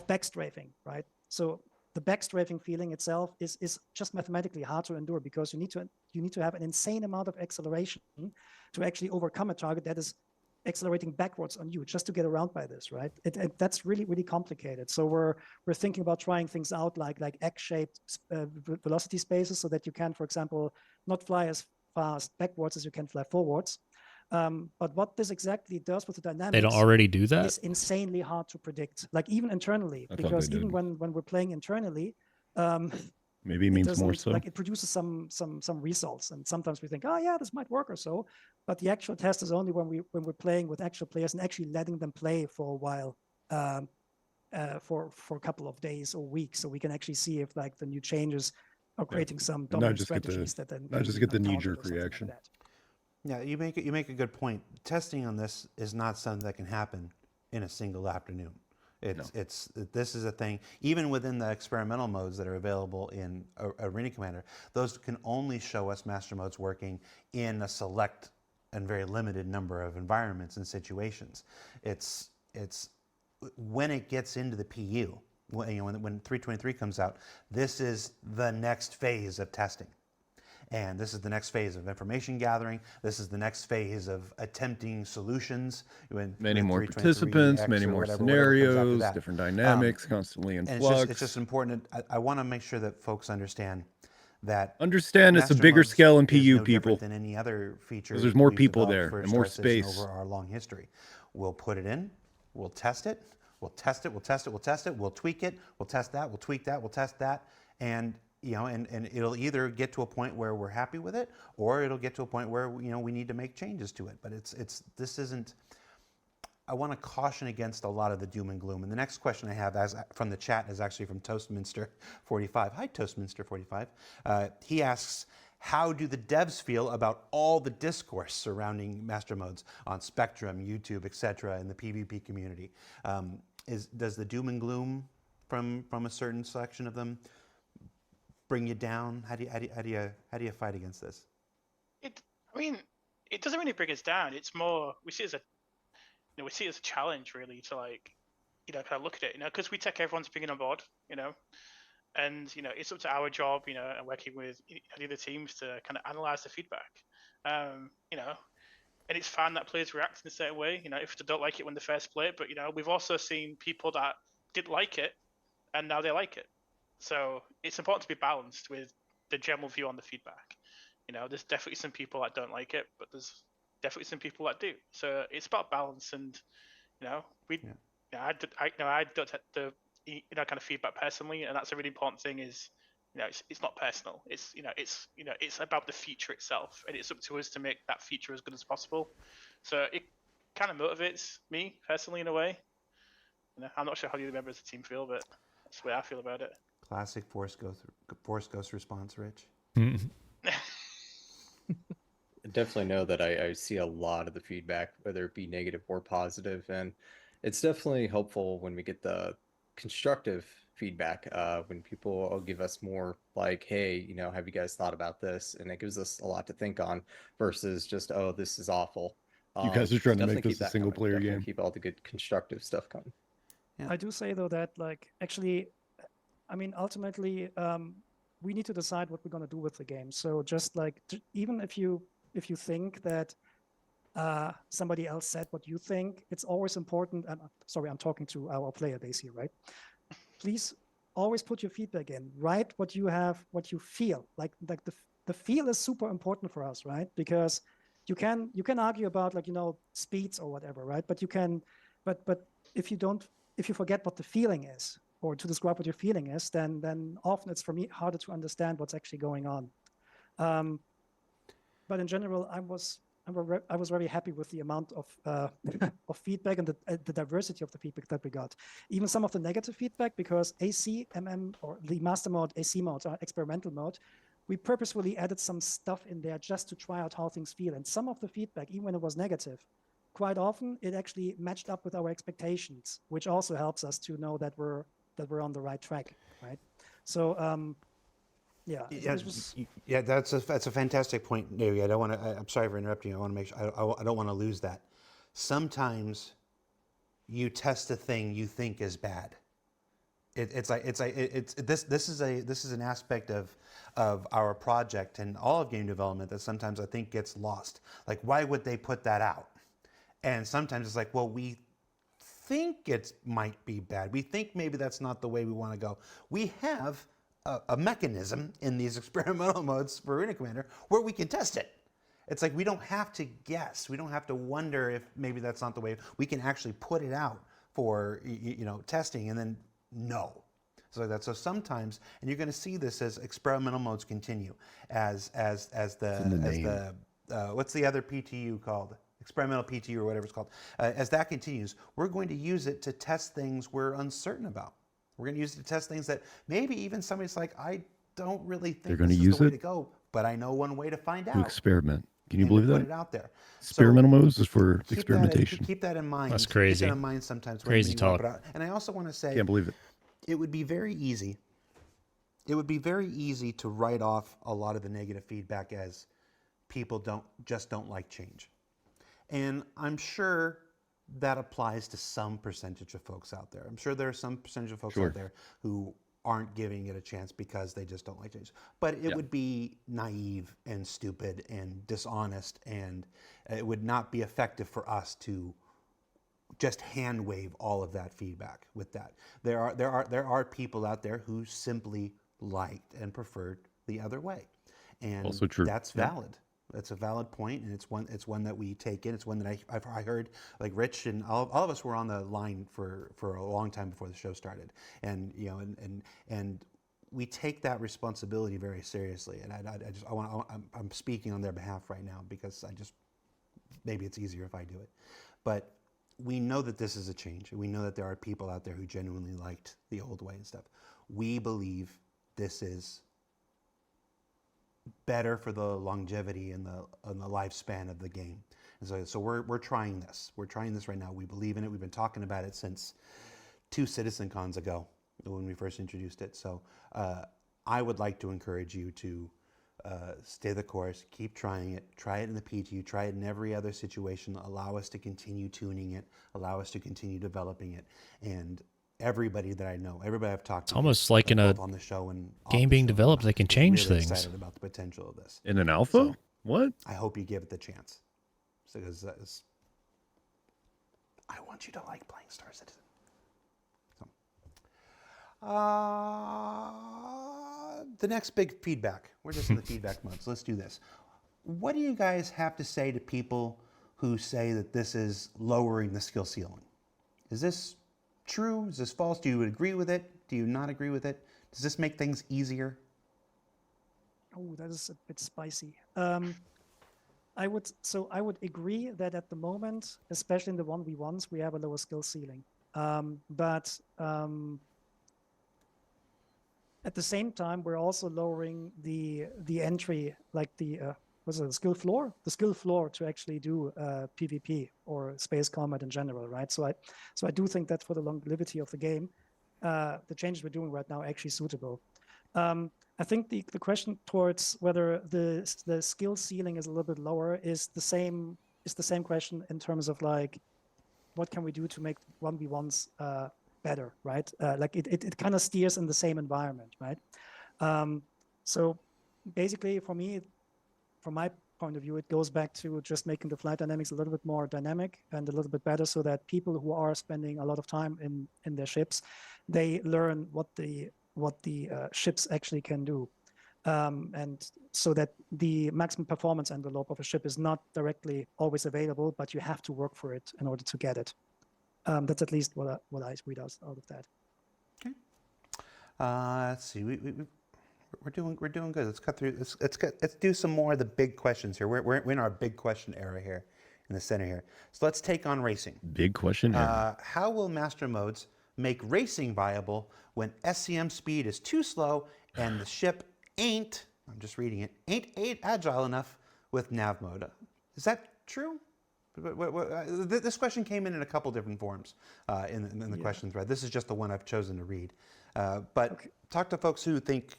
backstrafing, right? So the backstrafing feeling itself is just mathematically hard to endure, because you need to have an insane amount of acceleration to actually overcome a target that is accelerating backwards on you, just to get around by this, right? That's really, really complicated. So we're thinking about trying things out like X-shaped velocity spaces, so that you can, for example, not fly as fast backwards as you can fly forwards. But what this exactly does with the dynamics, they don't already do that, is insanely hard to predict, even internally, because even when we're playing internally, maybe it means more so. It produces some results, and sometimes we think, oh yeah, this might work or so. But the actual test is only when we're playing with actual players and actually letting them play for a while, for a couple of days or weeks, so we can actually see if the new changes are creating some dominant strategies that then not just get the knee-jerk reaction. Like Yeah, you make a good point. Testing on this is not something that can happen in a single afternoon. This is a thing, even within the experimental modes that are available in Arena Commander, those can only show us master modes working in a select and very limited number of environments and situations. It's when it gets into the PU, when 323 comes out, this is the next phase of testing. And this is the next phase of information gathering. This is the next phase of attempting solutions. Many more participants, many more scenarios, different dynamics, constantly in flux. It's just important. I want to make sure that folks understand that. Understand it's a bigger scale in PU, people. Than any other feature. Because there's more people there and more space. Over our long history, we'll put it in. We'll test it. We'll test it. We'll test it. We'll test it. We'll tweak it. We'll test that. We'll tweak that. We'll test that. And it'll either get to a point where we're happy with it, or it'll get to a point where we need to make changes to it. But this isn't. I want to caution against a lot of the doom and gloom. And the next question I have from the chat is actually from Toastminster45. Hi, Toastminster45. He asks, how do the devs feel about all the discourse surrounding master modes on Spectrum, YouTube, etc., in the PvP community? Does the doom and gloom from a certain section of them bring you down? How do you fight against this? It doesn't really bring us down. It's more we see it as a challenge, really, to kind of look at it, because we take everyone's opinion on board, and it's up to our job, and working with the other teams to kind of analyze the feedback, and it's fine that players react in a certain way, if they don't like it when they first play it, but we've also seen people that didn't like it and now they like it. So it's important to be balanced with the general view on the feedback. There's definitely some people that don't like it, but there's definitely some people that do. So it's about balance, and I don't take the kind of feedback personally, and that's a really important thing. Is it's not personal. It's it's about the feature itself, and it's up to us to make that feature as good as possible. So it kind of motivates me personally in a way. I'm not sure how the other members of the team feel, but that's the way I feel about it. Classic Force Ghost response, Rich. I definitely know that I see a lot of the feedback, whether it be negative or positive, and it's definitely helpful when we get the constructive feedback, when people will give us more like, hey, have you guys thought about this? And it gives us a lot to think on versus just, oh, this is awful. You guys are trying to make Definitely this keep a that single coming. player Definitely game. keep all the good constructive stuff coming. Yeah. I do say though that actually, ultimately, we need to decide what we're going to do with the game. So just even if you think that somebody else said what you think, it's always important. Sorry, I'm talking to our player base here, right? Please always put your feedback in. Write what you have, what you feel. Like the feel is super important for us, right? Because you can argue about speeds or whatever, right? But if you forget what the feeling is, or to describe what your feeling is, then often it's for me harder to understand what's actually going on. But in general, I was very happy with the amount of of feedback and the diversity of the feedback that we got. Even some of the negative feedback, because AC, MM, or the master mode, AC modes are experimental mode. We purposefully added some stuff in there just to try out how things feel. And some of the feedback, even when it was negative, quite often it actually matched up with our expectations, which also helps us to know that we're on the right track, right? So that's a fantastic point, Neri. I'm sorry for interrupting you. I want to make sure I don't want to lose that. Sometimes you test a thing you think is bad. This is an aspect of our project and all of game development that sometimes I think gets lost. Like, why would they put that out? And sometimes it's like, well, we think it might be bad. We think maybe that's not the way we want to go. We have a mechanism in these experimental modes for Arena Commander where we can test it. It's like we don't have to guess. We don't have to wonder if maybe that's not the way. We can actually put it out for testing and then know. So sometimes, and you're going to see this as experimental modes continue, as the what's the other PTU called? Experimental PTU or whatever it's called. As that continues, we're going to use it to test things we're uncertain about. We're going to use it to test things that maybe even somebody's like, I don't really think this is the way to go, but I know one way to find out. To experiment. Can you believe that? Put it out there. Experimental modes is for experimentation. Keep that in mind. That's crazy. Keep that in mind sometimes. Crazy talk. And I also want to say, Can't believe it. It would be very easy. It would be very easy to write off a lot of the negative feedback as people don't like change. And I'm sure that applies to some percentage of folks out there. I'm sure there are some percentage of folks out there who aren't giving it a chance because they just don't like change. But it would be naive and stupid and dishonest, and it would not be effective for us to just hand wave all of that feedback with that. There are people out there who simply liked and preferred the other way. And also true. That's valid. That's a valid point, and it's one that we take in. It's one that I heard, like Rich and all of us were on the line for a long time before the show started, and and we take that responsibility very seriously. And I'm speaking on their behalf right now because maybe it's easier if I do it, but we know that this is a change, and we know that there are people out there who genuinely liked the old way and stuff. We believe this is better for the longevity and the lifespan of the game. And so we're trying this. We're trying this right now. We believe in it. We've been talking about it since 2 Citizen Cons ago when we first introduced it. So I would like to encourage you to stay the course, keep trying it, try it in the PTU, try it in every other situation, allow us to continue tuning it, allow us to continue developing it. And everybody that I know, everybody I've talked to, it's almost like in a both on the show and off game the being show, developed, they can change really things. excited about the potential of this. In an alpha? So, What? I hope you give it the chance. Because I want you to like playing Star Citizen. So, the next big feedback. We're just in the feedback mode, so let's do this. What do you guys have to say to people who say that this is lowering the skill ceiling? Is this true? Is this false? Do you agree with it? Do you not agree with it? Does this make things easier? Oh, that is a bit spicy. I would agree that at the moment, especially in the 1v1s, we have a lower skill ceiling. But at the same time, we're also lowering the entry, like the skill floor? The skill floor to actually do PvP or space combat in general, right? So I do think that for the longevity of the game, the changes we're doing right now are actually suitable. I think the question towards whether the skill ceiling is a little bit lower is the same question in terms of like, what can we do to make 1v1s better, right? Like it kind of steers in the same environment, right? So basically for me, from my point of view, it goes back to just making the flight dynamics a little bit more dynamic and a little bit better so that people who are spending a lot of time in their ships, they learn what the ships actually can do. And so that the maximum performance envelope of a ship is not directly always available, but you have to work for it in order to get it. That's at least what I read out of that. Okay. Let's see. We're doing good. Let's cut through. Let's do some more of the big questions here. We're in our big question era here, in the center here. So let's take on racing. Big question. How will master modes make racing viable when SCM speed is too slow and the ship ain't, I'm just reading it, ain't agile enough with nav mode? Is that true? This question came in a couple different forms in the question thread. This is just the one I've chosen to read. But okay. Talk to folks who think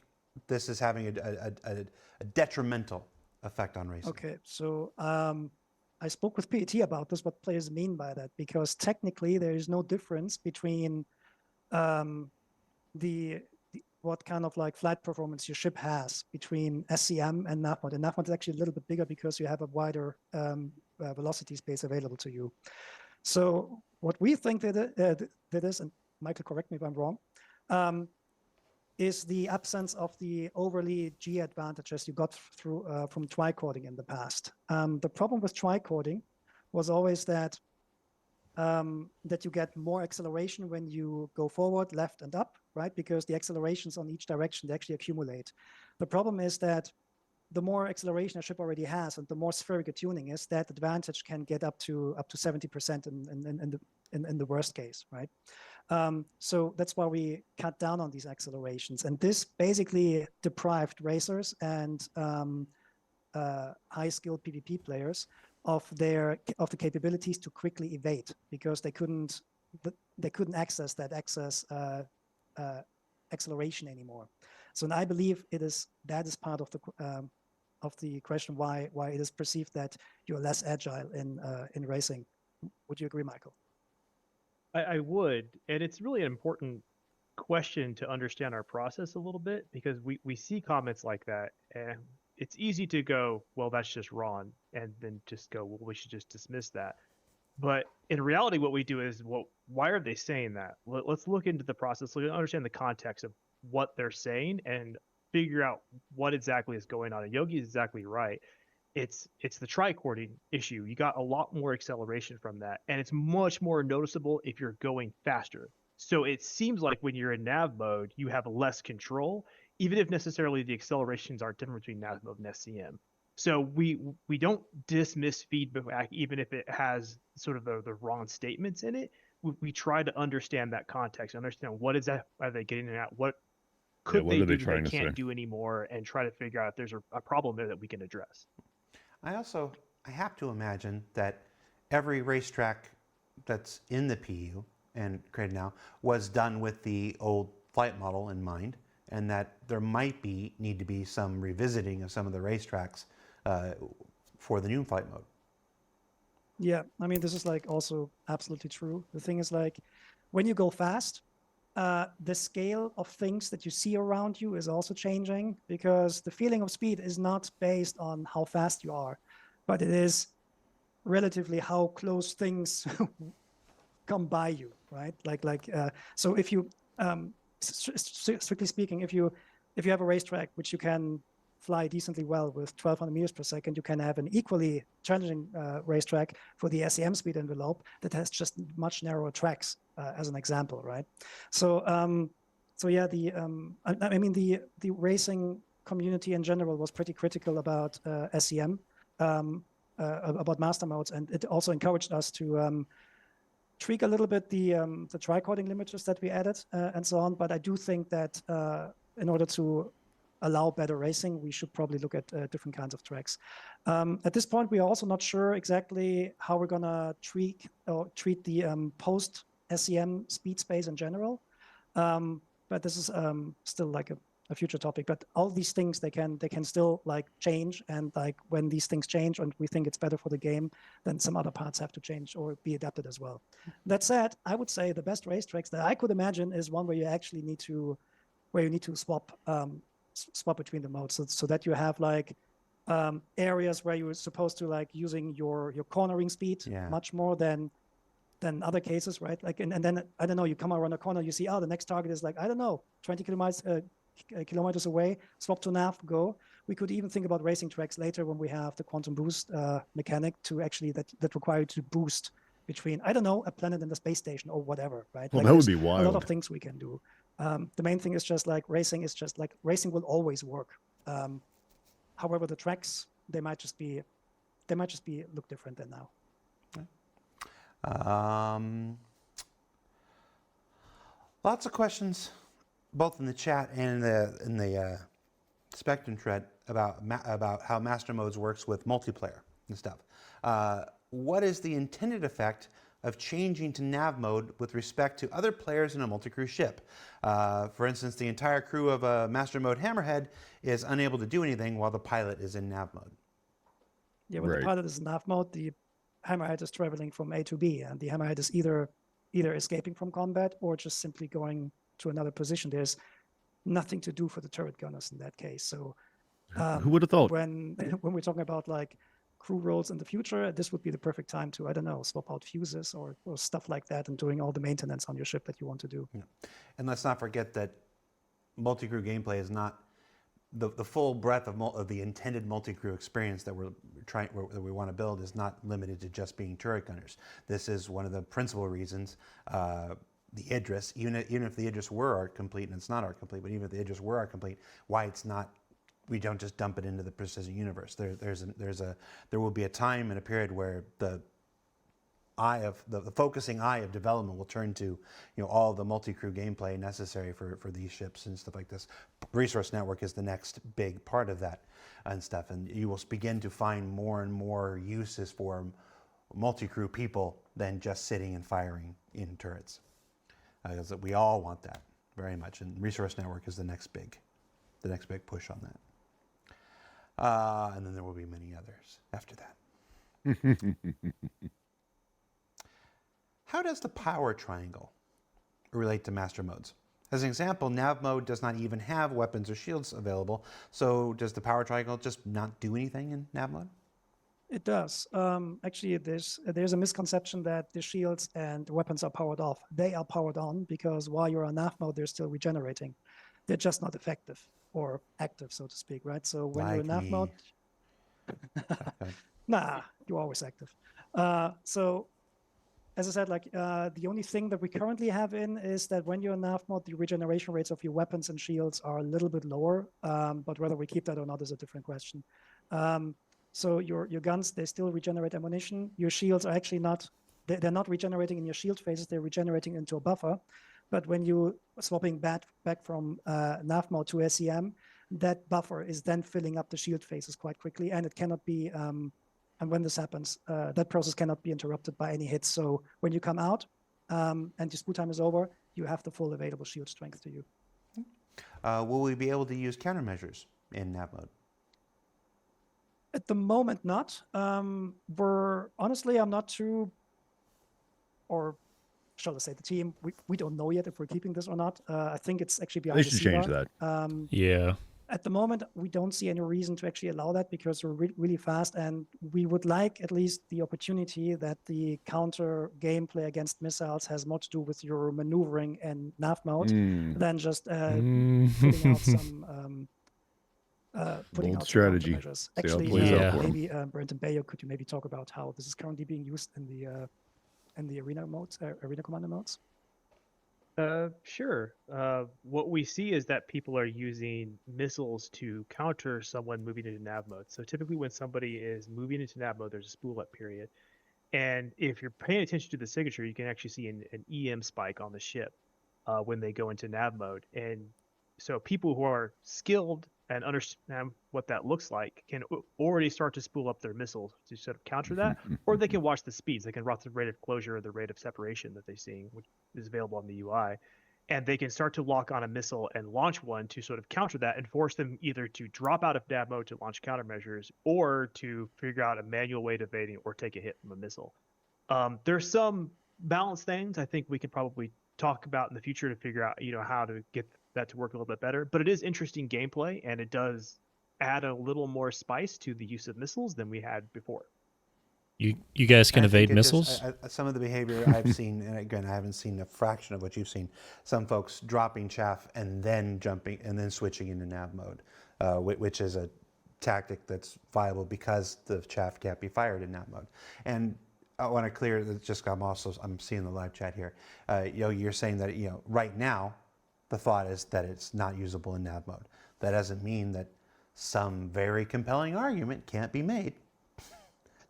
this is having a detrimental effect on racing. Okay, so I spoke with PET about this, what players mean by that, because technically there is no difference between what kind of like flight performance your ship has between SCM and nav mode. And nav mode is actually a little bit bigger because you have a wider velocity space available to you. So what we think that is, and Michael, correct me if I'm wrong, is the absence of the overly G advantages you got through from tricording in the past. The problem with tricording was always that you get more acceleration when you go forward, left, and up, right? Because the accelerations on each direction, they actually accumulate. The problem is that the more acceleration a ship already has and the more spherical tuning is, that advantage can get up to 70% in the worst case, right? So that's why we cut down on these accelerations. And this basically deprived racers and high-skilled PvP players of the capabilities to quickly evade, because they couldn't access that acceleration anymore. So I believe that is part of the question why it is perceived that you're less agile in racing. Would you agree, Michael? I would, and it's really an important question to understand our process a little bit, because we see comments like that, and it's easy to go, well, that's just wrong, and then just go, well, we should just dismiss that. But in reality, what we do is, well, why are they saying that? Let's look into the process, understand the context of what they're saying, and figure out what exactly is going on. And Yogi is exactly right. It's the tricording issue. You got a lot more acceleration from that, and it's much more noticeable if you're going faster. So it seems like when you're in nav mode, you have less control, even if necessarily the accelerations aren't different between nav mode and SCM. So we don't dismiss feedback even if it has sort of the wrong statements in it. We try to understand that context, understand what is that, are they getting at, what could they do that they can't do anymore, and try to figure out if there's a problem there that we can address. I have to imagine that every racetrack that's in the PU and created now was done with the old flight model in mind, and that there might need to be some revisiting of some of the racetracks for the new flight mode. Yeah, I mean, this is like also absolutely true. The thing is like, when you go fast, the scale of things that you see around you is also changing, because the feeling of speed is not based on how fast you are, but it is relatively how close things come by you, right? So if you, strictly speaking, if you have a racetrack which you can fly decently well with 1,200 meters per second, you can have an equally challenging racetrack for the SEM speed envelope that has just much narrower tracks, as an example, right? So, yeah, I mean, the racing community in general was pretty critical about SEM, about master modes, and it also encouraged us to tweak a little bit the tricording limiters that we added and so on. But I do think that in order to allow better racing, we should probably look at different kinds of tracks. At this point, we are also not sure exactly how we're gonna treat the post SEM speed space in general. But this is still like a future topic. But all these things, they can still like change, and like when these things change and we think it's better for the game, then some other parts have to change or be adapted as well. That said, I would say the best racetracks that I could imagine is one where you actually need to swap between the modes, so that you have like areas where you're supposed to like using your cornering speed much more than other cases, right? Like, and then I don't know, you come around a corner, you see, the next target is like, I don't know, 20 kilometers away, swap to nav, go. We could even think about racing tracks later when we have the quantum boost mechanic to actually that require you to boost between, I don't know, a planet and the space station or whatever, right? Well, like, that would be wild. A lot of things we can do. The main thing is just like racing will always work. However, the tracks, they might just be look different than now. Lots of questions, both in the chat and in the Spectrum thread about how Master Modes works with multiplayer and stuff. What is the intended effect of changing to nav mode with respect to other players in a multi-crew ship? For instance, the entire crew of a Master Mode Hammerhead is unable to do anything while the pilot is in nav mode. Yeah, when the pilot is in nav mode, the Hammerhead is traveling from A to B, and the Hammerhead is either escaping from combat or just simply going to another position. There's nothing to do for the turret gunners in that case. So who would have thought? When we're talking about like crew roles in the future, this would be the perfect time to, I don't know, swap out fuses or stuff like that, and doing all the maintenance on your ship that you want to do. Yeah. And let's not forget that multi-crew gameplay is not the full breadth of the intended multi-crew experience that we want to build is not limited to just being turret gunners. This is one of the principal reasons the Idris, even if the Idris were art complete, and it's not art complete, but even if the Idris were art complete, why it's not, we don't just dump it into the precision universe. There will be a time and a period where the focusing eye of development will turn to all the multi-crew gameplay necessary for these ships and stuff like this. Resource Network is the next big part of that and stuff, and you will begin to find more and more uses for multi-crew people than just sitting and firing in turrets. Because we all want that very much, and Resource Network is the next big push on that. And then there will be many others after that. How does the power triangle relate to master modes? As an example, nav mode does not even have weapons or shields available. So does the power triangle just not do anything in nav mode? It does. Actually, there's a misconception that the shields and weapons are powered off. They are powered on because while you're on nav mode, they're still regenerating. They're just not effective or active, so to speak, right? So when you're in nav mode, nah, you're always active. So as I said, like the only thing that we currently have in is that when you're in nav mode, the regeneration rates of your weapons and shields are a little bit lower. But whether we keep that or not is a different question. So your guns, they still regenerate ammunition. Your shields are actually not, they're not regenerating in your shield phases, they're regenerating into a buffer. But when you swapping back from nav mode to SEM, that buffer is then filling up the shield phases quite quickly, and it cannot be, and when this happens, that process cannot be interrupted by any hits. So when you come out and your spool time is over, you have the full available shield strength to you. Will we be able to use countermeasures in nav mode? At the moment, not. Honestly, I'm not too, or shall I say, the team, we don't know yet if we're keeping this or not. I think it's actually behind They the should scene change bar. that. Yeah. At the moment, we don't see any reason to actually allow that because we're really fast, and we would like at least the opportunity that the counter gameplay against missiles has more to do with your maneuvering and nav mode than just putting out some Bold strategy. countermeasures. See how it Actually, plays out for 'em. maybe Brent and Bayo, could you maybe talk about how this is currently being used in the arena modes, arena commander modes? Sure. What we see is that people are using missiles to counter someone moving into nav mode. So typically when somebody is moving into nav mode, there's a spool up period. And if you're paying attention to the signature, you can actually see an EM spike on the ship when they go into nav mode. And so people who are skilled and understand what that looks like can already start to spool up their missiles to sort of counter that, or they can watch the speeds. They can watch the rate of closure or the rate of separation that they're seeing, which is available on the UI. And they can start to lock on a missile and launch one to sort of counter that and force them either to drop out of nav mode to launch countermeasures or to figure out a manual way of evading or take a hit from a missile. There's some balance things I think we could probably talk about in the future to figure out, how to get that to work a little bit better. But it is interesting gameplay, and it does add a little more spice to the use of missiles than we had before. You guys can I think evade missiles? some of the behavior I've seen, and again, I haven't seen a fraction of what you've seen. Some folks dropping chaff and then jumping and then switching into nav mode, which is a tactic that's viable because the chaff can't be fired in nav mode. And I want to clear that I'm seeing the live chat here. You're saying that right now, the thought is that it's not usable in nav mode. That doesn't mean that some very compelling argument can't be made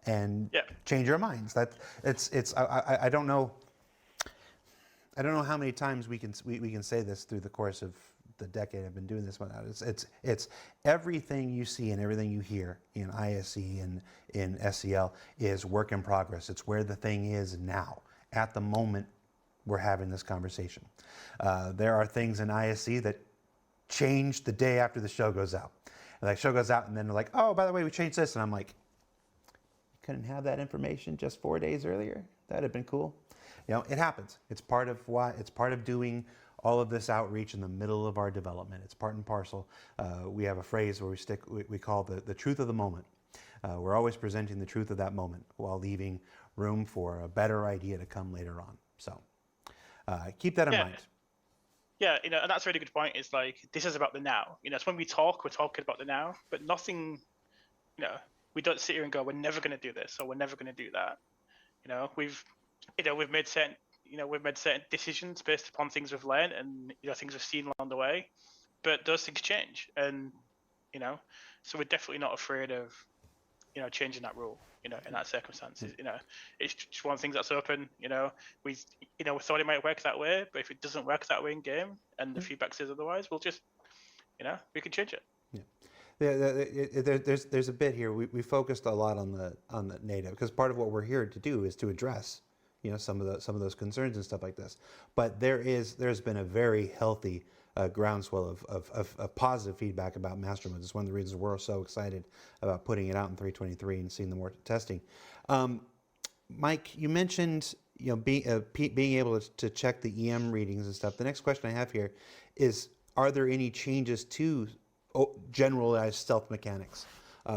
and change our minds. I don't know how many times we can say this through the course of the decade I've been doing this one out. It's everything you see and everything you hear in ISE and in SCL is work in progress. It's where the thing is now. At the moment we're having this conversation. There are things in ISE that change the day after the show goes out. And the show goes out and then they're like, oh, by the way, we changed this. And I'm like, couldn't have that information just 4 days earlier? That'd have been cool. It happens. It's part of doing all of this outreach in the middle of our development. It's part and parcel. We have a phrase where we call the truth of the moment. We're always presenting the truth of that moment while leaving room for a better idea to come later on. So keep that in mind. Yeah, and that's a really good point. Is like, this is about the now. It's when we talk, we're talking about the now, but nothing, we don't sit here and go, we're never going to do this or we're never going to do that. We've made certain decisions based upon things we've learned and things we've seen along the way, but those things change, and so we're definitely not afraid of changing that rule. In that circumstances, it's just one of the things that's open. We thought it might work that way, but if it doesn't work that way in game and the feedback says otherwise, we'll just we can change it. There's a bit here. We focused a lot on the native because part of what we're here to do is to address some of those concerns and stuff like this. But there's been a very healthy groundswell of positive feedback about master modes. It's one of the reasons we're so excited about putting it out in 3.23 and seeing the more testing. Mike, you mentioned being able to check the EM readings and stuff. The next question I have here is: are there any changes to generalized stealth mechanics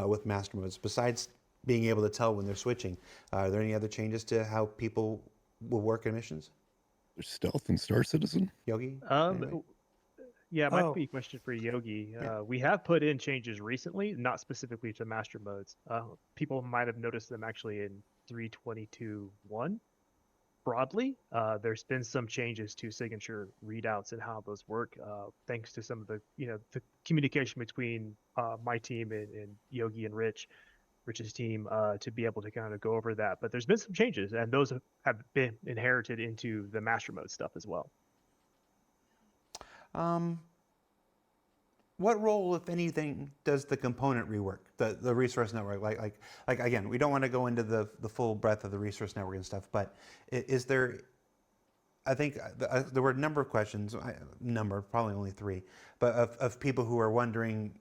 with master modes besides being able to tell when they're switching? Are there any other changes to how people will work in missions? There's stealth in Star Citizen. Yogi? Yeah, it might be a question for Yogi. We have put in changes recently, not specifically to master modes. People might have noticed them actually in 3.22.1. Broadly, there's been some changes to signature readouts and how those work, thanks to some of the the communication between my team and Yogi and Rich's team to be able to kind of go over that. But there's been some changes, and those have been inherited into the master mode stuff as well. What role, if anything, does the component rework, the resource network? Like again, we don't want to go into the full breadth of the resource network and stuff, but is there I think there were a number of questions, probably only 3, but of people who are wondering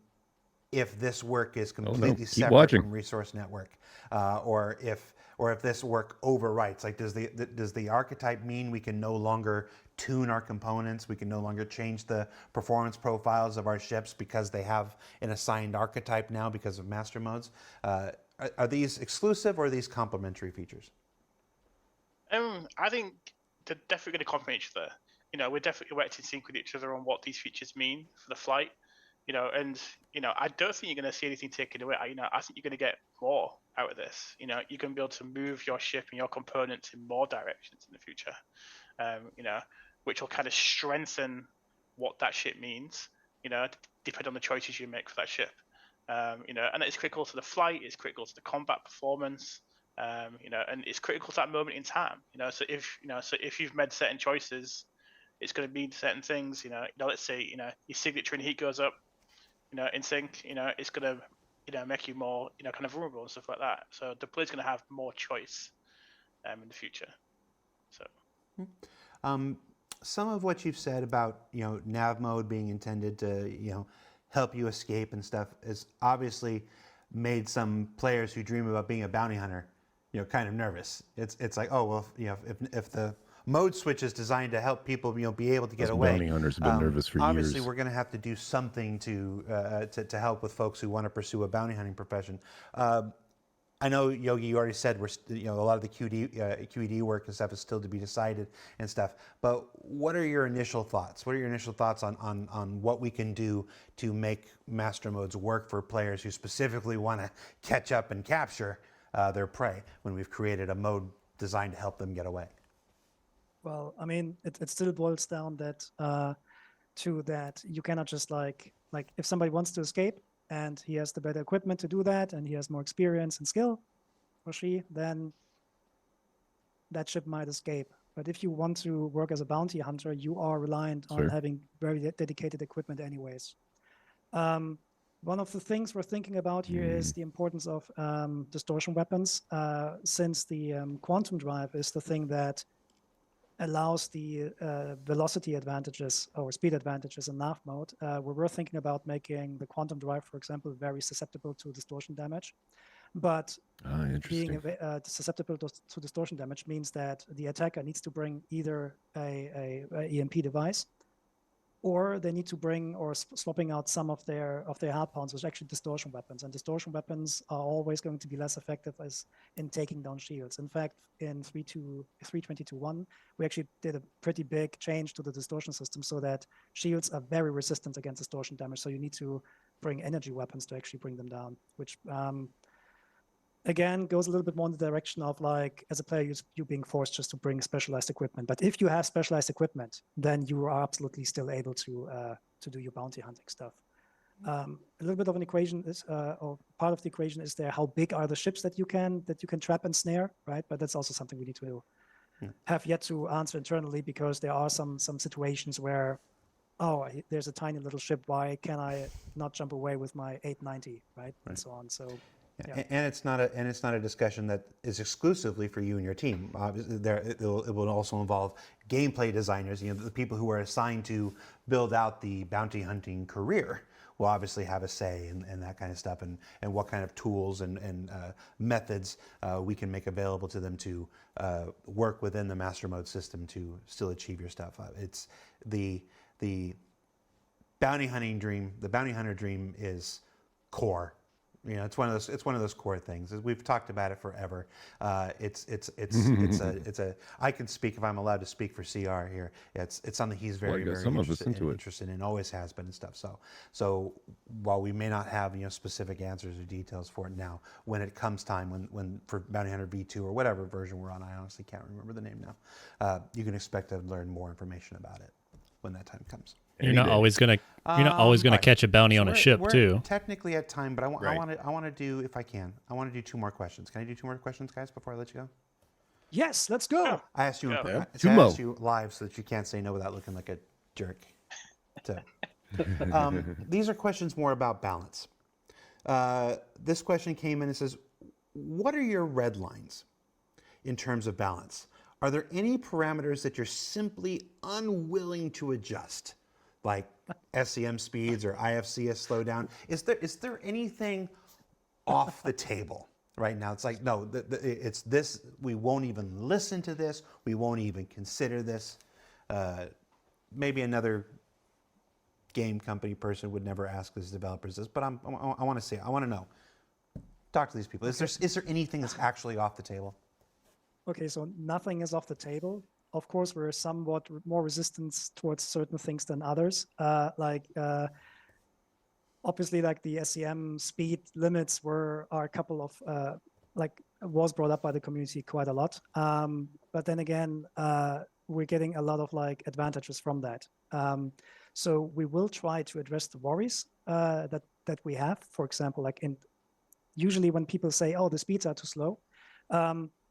if this work is completely separate from Resource Network, or if this work overwrites. Like, does the archetype mean we can no longer tune our components? We can no longer change the performance profiles of our ships because they have an assigned archetype now because of master modes? Are these exclusive or are these complementary features? I think they're definitely going to complement each other. We're definitely working in sync with each other on what these features mean for the flight. And I don't think you're going to see anything taken away. I think you're going to get more out of this. You're going to be able to move your ship and your components in more directions in the future. Which will kind of strengthen what that ship means. Depending on the choices you make for that ship. And it's critical to the flight. It's critical to the combat performance. And it's critical to that moment in time. So if you've made certain choices, it's going to mean certain things. Let's say your signature and heat goes up. In sync. It's going to make you more kind of vulnerable and stuff like that. So the player's going to have more choice in the future. So. Some of what you've said about nav mode being intended to help you escape and stuff has obviously made some players who dream about being a bounty hunter kind of nervous. It's like, oh well, if the mode switch is designed to help people be able to get away. Bounty hunters have been nervous for obviously years. We're going to have to do something to help with folks who want to pursue a bounty hunting profession. I know, Yogi, you already said a lot of the QED work and stuff is still to be decided and stuff. But what are your initial thoughts? What are your initial thoughts on what we can do to make master modes work for players who specifically want to catch up and capture their prey when we've created a mode designed to help them get away? Well, I mean, it still boils down to that you cannot just like if somebody wants to escape, and he has the better equipment to do that, and he has more experience and skill, or she, then that ship might escape. But if you want to work as a bounty hunter, you are reliant on having very dedicated equipment anyways. One of the things we're thinking about here is the importance of distortion weapons, since the quantum drive is the thing that allows the velocity advantages or speed advantages in nav mode, where we're thinking about making the quantum drive, for example, very susceptible to distortion damage. But being susceptible to distortion damage means that the attacker needs to bring either a EMP device, or they need to bring or swapping out some of their hardpoints, which are actually distortion weapons. And distortion weapons are always going to be less effective as in taking down shields. In fact, in 3.22.1, we actually did a pretty big change to the distortion system so that shields are very resistant against distortion damage. So you need to bring energy weapons to actually bring them down, which again goes a little bit more in the direction of like, as a player, you being forced just to bring specialized equipment. But if you have specialized equipment, then you are absolutely still able to do your bounty hunting stuff. A little bit of an equation is, or part of the equation is there, how big are the ships that you can trap and snare, right? But that's also something we need to have yet to answer internally, because there are some situations where, oh, there's a tiny little ship, why can I not jump away with my 890, right? And so on. So. Yeah. And it's not a discussion that is exclusively for you and your team. Obviously, it will also involve gameplay designers. The people who are assigned to build out the bounty hunting career will obviously have a say in that kind of stuff, and what kind of tools and methods we can make available to them to work within the master mode system to still achieve your stuff. It's the bounty hunting dream. The bounty hunter dream is core. It's one of those core things. We've talked about it forever. It's a. I can speak, if I'm allowed to speak for CR here. It's something he's very interested in, always has been and stuff. So while we may not have specific answers or details for it now, when it comes time, when for Bounty Hunter V2 or whatever version we're on, I honestly can't remember the name now. You can expect to learn more information about it when that time comes. You're not always gonna catch a bounty on a ship too. Technically at time, but I want to do, if I can, I want to do 2 more questions. Can I do 2 more questions, guys, before I let you go? Yes, let's go. I asked you live so that you can't say no without looking like a jerk. These are questions more about balance. This question came in and says, what are your red lines in terms of balance? are there any parameters that you're simply unwilling to adjust, like SEM speeds or IFCS slowdown? Is there anything off the table right now? It's like, no, it's this. We won't even listen to this. We won't even consider this. Maybe another game company person would never ask his developers this, but I want to see it. I want to know. Talk to these people. Is there anything that's actually off the table? Okay, so nothing is off the table. Of course, we're somewhat more resistant towards certain things than others. Obviously, like the SEM speed limits are a couple of was brought up by the community quite a lot. But then again, we're getting a lot of advantages from that. So we will try to address the worries that we have. For example, usually when people say, "Oh, the speeds are too slow,"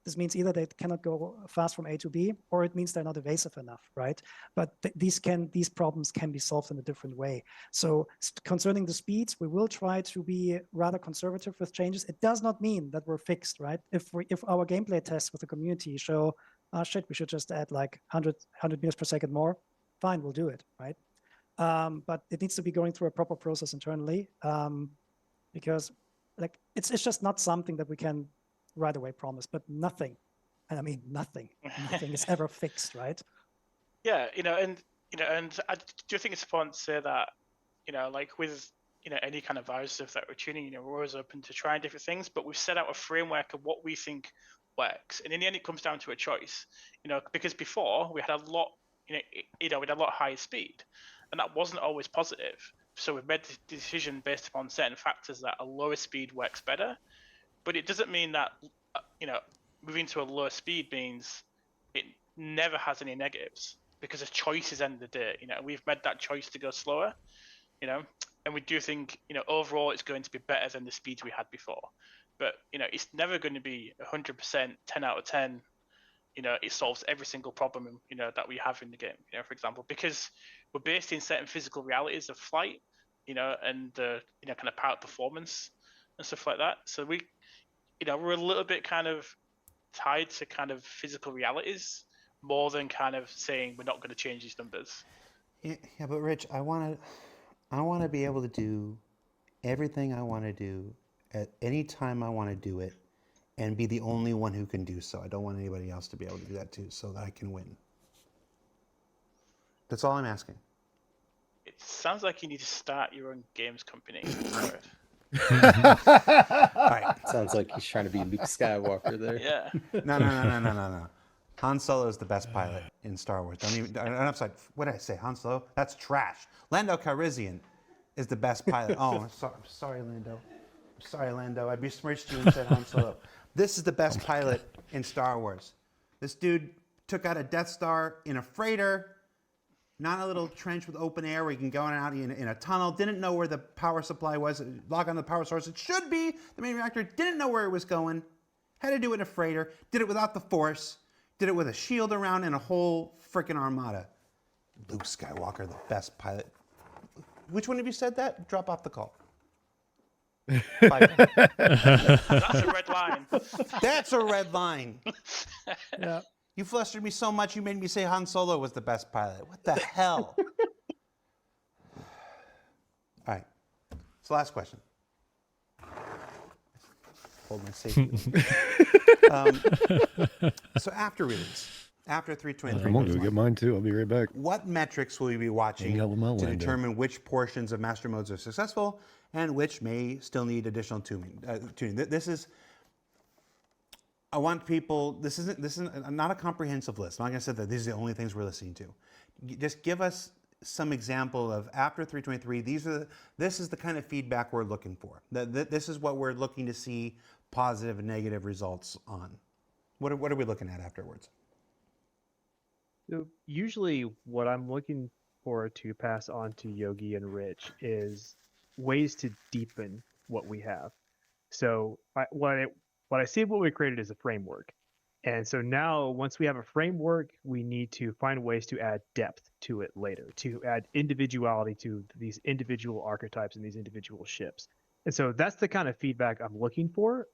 this means either they cannot go fast from A to B, or it means they're not evasive enough, right? But these problems can be solved in a different way. So concerning the speeds, we will try to be rather conservative with changes. It does not mean that we're fixed, right? If our gameplay tests with the community show, we should just add 100 meters per second more, fine, we'll do it, right? But it needs to be going through a proper process internally, because it's just not something that we can right away promise. But nothing, and I mean nothing is ever fixed, right? Yeah, and I do think it's important to say that, with any kind of virus stuff that we're tuning, we're always open to trying different things, but we've set out a framework of what we think works, and in the end, it comes down to a choice, because before we had a lot, we had a lot higher speed, and that wasn't always positive. So we've made the decision based upon certain factors that a lower speed works better, but it doesn't mean that moving to a lower speed means it never has any negatives, because a choice is end of the day. We've made that choice to go slower, and we do think overall it's going to be better than the speeds we had before. But it's never going to be 100%, 10 out of 10. It solves every single problem that we have in the game. For example, because we're based in certain physical realities of flight, and kind of power performance and stuff like that. So we're a little bit kind of tied to kind of physical realities more than kind of saying we're not going to change these numbers. Yeah, but Rich, I want to be able to do everything I want to do at any time I want to do it, and be the only one who can do so. I don't want anybody else to be able to do that too, so that I can win. That's all I'm asking. It sounds like you need to start your own games company. All right. Sounds like he's trying to be Luke Skywalker there. Yeah. No. Han Solo is the best pilot in Star Wars. I'm sorry, what did I say? Han Solo? That's trash. Lando Calrissian is the best pilot. Oh, I'm sorry, Lando. I'm sorry, Lando. I besmirched you and said Han Solo. This is the best pilot in Star Wars. This dude took out a Death Star in a freighter, not a little trench with open air where you can go in and out in a tunnel. Didn't know where the power supply was. Log on the power source. It should be the main reactor. Didn't know where it was going. Had to do it in a freighter. Did it without the Force. Did it with a shield around and a whole freaking armada. Luke Skywalker, the best pilot. Which one of you said that? Drop off the call. That's a red line. That's a red line. Yeah. You flustered me so much you made me say Han Solo was the best pilot. What the hell? All right. So last question. Hold my safety. So after release, after 323, I'm gonna go get mine too. I'll be right back. what metrics will we be watching to determine which portions of master modes are successful and which may still need additional tuning? This is. I want people. This isn't not a comprehensive list. I'm not going to say that these are the only things we're listening to. Just give us some example of after 323. This is the kind of feedback we're looking for. This is what we're looking to see positive and negative results on. What are we looking at afterwards? So usually what I'm looking for to pass on to Yogi and Rich is ways to deepen what we have. So what I see what we created is a framework. And so now once we have a framework, we need to find ways to add depth to it later, to add individuality to these individual archetypes and these individual ships. And so that's the kind of feedback I'm looking for,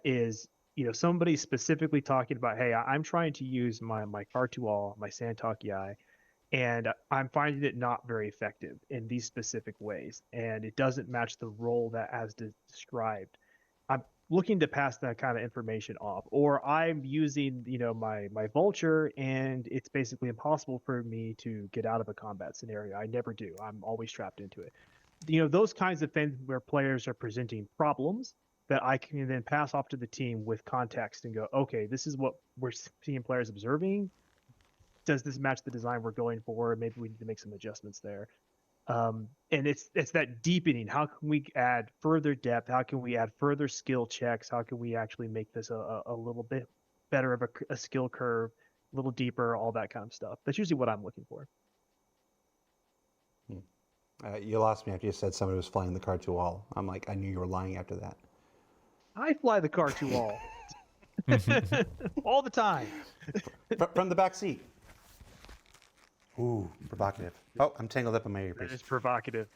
is somebody specifically talking about, hey, I'm trying to use my Car2All, my Santok EI, and I'm finding it not very effective in these specific ways, and it doesn't match the role that as described. I'm looking to pass that kind of information off, or I'm using, my Vulture, and it's basically impossible for me to get out of a combat scenario. I never do. I'm always trapped into it. Those kinds of things where players are presenting problems that I can then pass off to the team with context and go, okay, this is what we're seeing players observing. Does this match the design we're going for? Maybe we need to make some adjustments there. And it's that deepening. How can we add further depth? How can we add further skill checks? How can we actually make this a little bit better of a skill curve, a little deeper, all that kind of stuff? That's usually what I'm looking for. You lost me after you said somebody was flying the Car2All. I'm like, I knew you were lying after that. I fly the Car2All all the time. From the back seat. Ooh, provocative. Oh, I'm tangled up in my earpiece. That is provocative.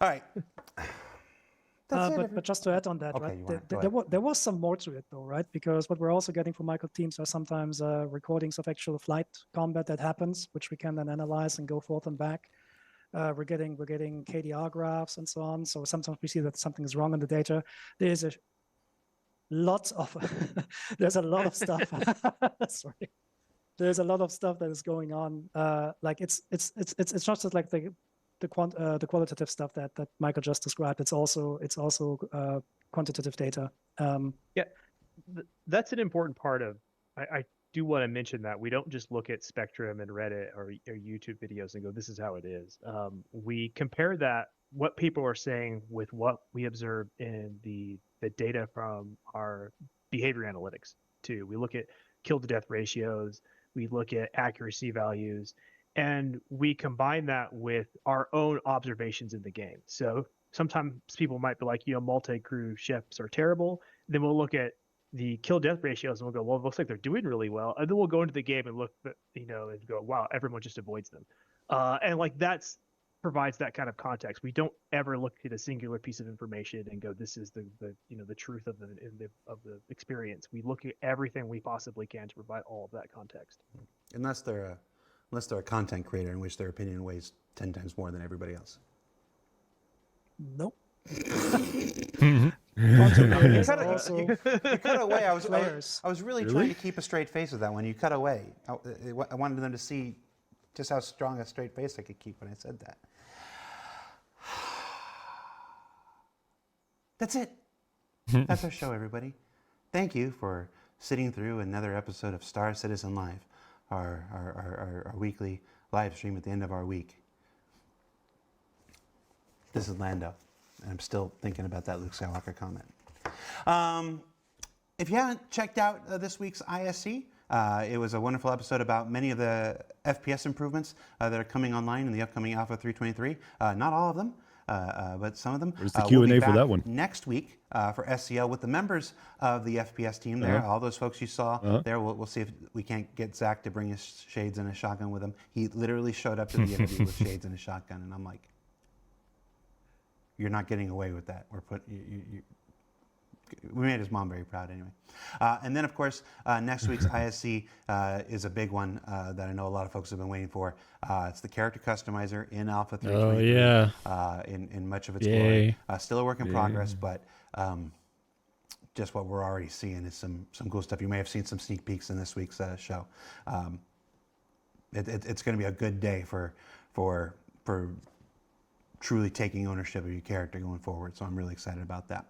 All right. But just to add on that, Okay, right? There was some more to it, though, right? Because what we're also getting from Michael teams are sometimes recordings of actual flight combat that happens, which we can then analyze and go forth and back. We're getting KDR graphs and so on. So sometimes we see that something is wrong in the data. There's a lot of stuff. Sorry. There's a lot of stuff that is going on. Like it's not just like the qualitative stuff that Michael just described. It's also quantitative data. That's an important part of. I do want to mention that we don't just look at Spectrum and Reddit or YouTube videos and go, this is how it is. We compare that, what people are saying, with what we observe in the data from our behavior analytics too. We look at kill to death ratios, we look at accuracy values, and we combine that with our own observations in the game. So sometimes people might be like, multi-crew ships are terrible. Then we'll look at the kill death ratios and we'll go, well, it looks like they're doing really well. And then we'll go into the game and look, and go, wow, everyone just avoids them. And like that's provides that kind of context. We don't ever look at a singular piece of information and go, this is the truth of the experience. We look at everything we possibly can to provide all of that context. Unless they're a content creator in which their opinion weighs 10 times more than everybody else. Nope. You cut away. I was really trying to keep a straight face with that one. You cut away. I wanted them to see just how strong a straight face I could keep when I said that. That's it. That's our show, everybody. Thank you for sitting through another episode of Star Citizen Live, our weekly live stream at the end of our week. This is Lando, and I'm still thinking about that Luke Skywalker comment. If you haven't checked out this week's ISC, it was a wonderful episode about many of the FPS improvements that are coming online in the upcoming Alpha 323. Not all of them, but some of them. Where's the Q&A we'll for that one? Next week for SCL with the members of the FPS team there. All those folks you saw there. We'll see if we can't get Zach to bring his shades and a shotgun with him. He literally showed up to the interview with shades and a shotgun, and I'm like, you're not getting away with that. We made his mom very proud anyway. And then, of course, next week's ISC is a big one that I know a lot of folks have been waiting for. It's the character customizer in Alpha 323 in much of its glory. Still a work in progress, but just what we're already seeing is some cool stuff. You may have seen some sneak peeks in this week's show. It's going to be a good day for truly taking ownership of your character going forward. So I'm really excited about that.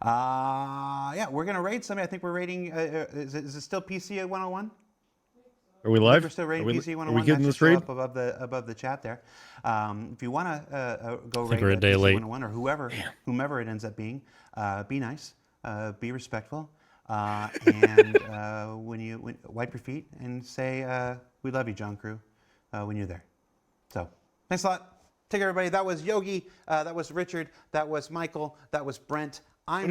We're going to raid somebody. I think we're raiding, is it still PC at 101? Are we live? We're still raiding PC 101. Are we getting this raid? Up above the chat there. If you want to go raid we're a day PC late. 101 or whomever it ends up being, be nice, be respectful, and when you wipe your feet and say, we love you, John Crew, when you're there. So thanks a lot. Take care, everybody. That was Yogi. That was Richard. That was Michael. That was Brent. What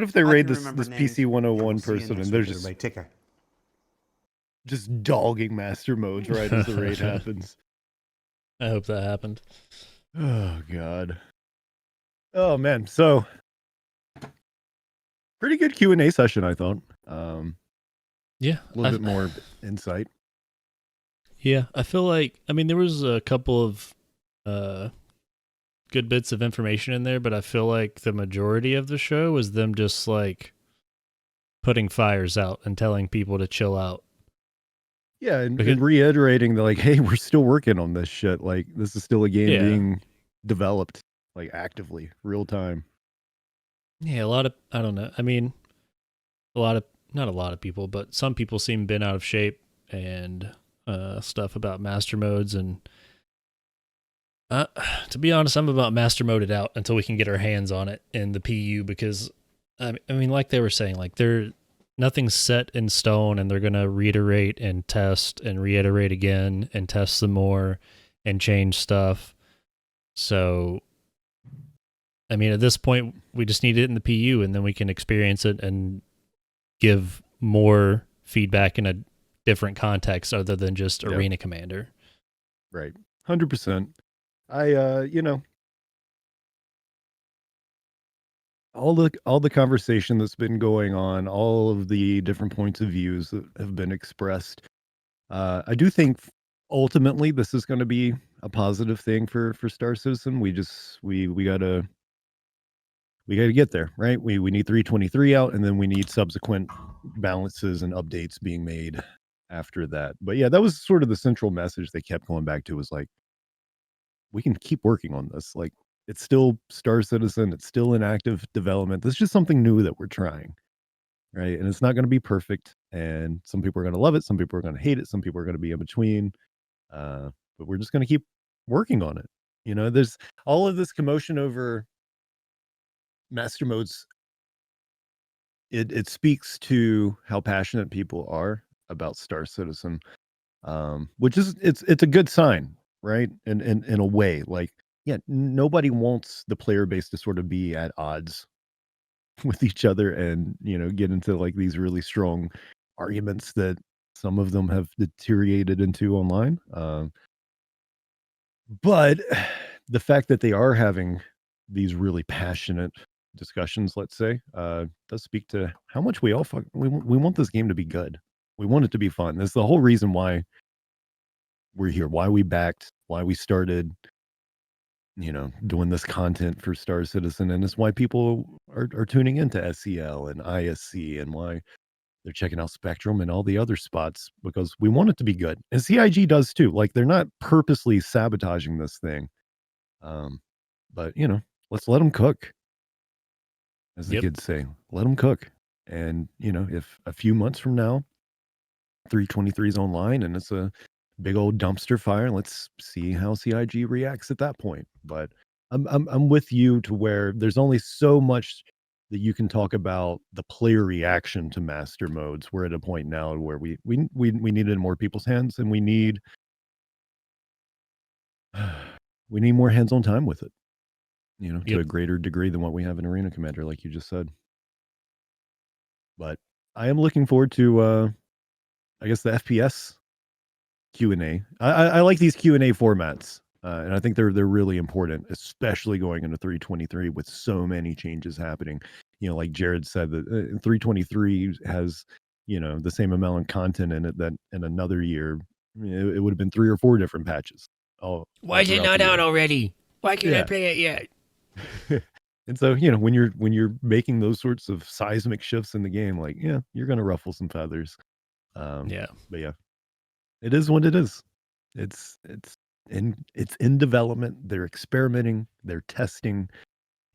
if they raid this PC 101 person and they're just take care. Just dogging master modes right as the raid happens? I hope that happened. Oh God. Oh man. So pretty good Q&A session, I thought. Yeah, a little bit more insight. Yeah, I feel like, I mean, there was a couple of good bits of information in there, but I feel like the majority of the show was them just like putting fires out and telling people to chill out. Yeah, and reiterating the like, hey, we're still working on this shit. Like, this is still a game being developed, like actively, real time. Yeah, a lot of, I don't know. I mean, not a lot of people, but some people seem bent out of shape and stuff about master modes. And to be honest, I'm about master moded out until we can get our hands on it in the PU, because I mean, like they were saying, like nothing's set in stone, and they're going to reiterate and test and reiterate again and test some more and change stuff. So, I mean, at this point, we just need it in the PU, and then we can experience it and give more feedback in a different context other than just Arena Commander. Right. 100%. I, all the conversation that's been going on, all of the different points of views that have been expressed, I do think ultimately this is going to be a positive thing for Star Citizen. We gotta get there, right? We need 323 out, and then we need subsequent balances and updates being made after that. But yeah, that was sort of the central message they kept going back to, was like, we can keep working on this. Like, it's still Star Citizen. It's still in active development. This is just something new that we're trying, right? And it's not going to be perfect. And some people are going to love it. Some people are going to hate it. Some people are going to be in between. But we're just going to keep working on it. There's all of this commotion over master modes. It speaks to how passionate people are about Star Citizen, which is it's a good sign, right? In a way, like, yeah, nobody wants the player base to sort of be at odds with each other and, get into like these really strong arguments that some of them have deteriorated into online. But the fact that they are having these really passionate discussions, let's say, does speak to how much we all we want this game to be good. We want it to be fun. That's the whole reason why we're here, why we backed, why we started, doing this content for Star Citizen. And it's why people are tuning into SEL and ISC, and why they're checking out Spectrum and all the other spots, because we want it to be good. And CIG does too. Like, they're not purposely sabotaging this thing. But let's let them cook, as the kids say. Let them cook. And if a few months from now 323 is online and it's a big old dumpster fire, let's see how CIG reacts at that point. But I'm with you to where there's only so much that you can talk about the player reaction to master modes. We're at a point now where we need it in more people's hands, and we need more hands-on time with it, to a greater degree than what we have in Arena Commander, like you just said. But I am looking forward to I guess the FPS Q&A. I like these Q&A formats, and I think they're really important, especially going into 323 with so many changes happening. Like Jared said, that 323 has the same amount of content in it that in another year it would have been 3 or 4 different patches. Why is it not out already? Why can't I play it yet? And so when you're making those sorts of seismic shifts in the game, like, you're gonna ruffle some feathers. But yeah, it is what it is. It's in development. They're experimenting. They're testing.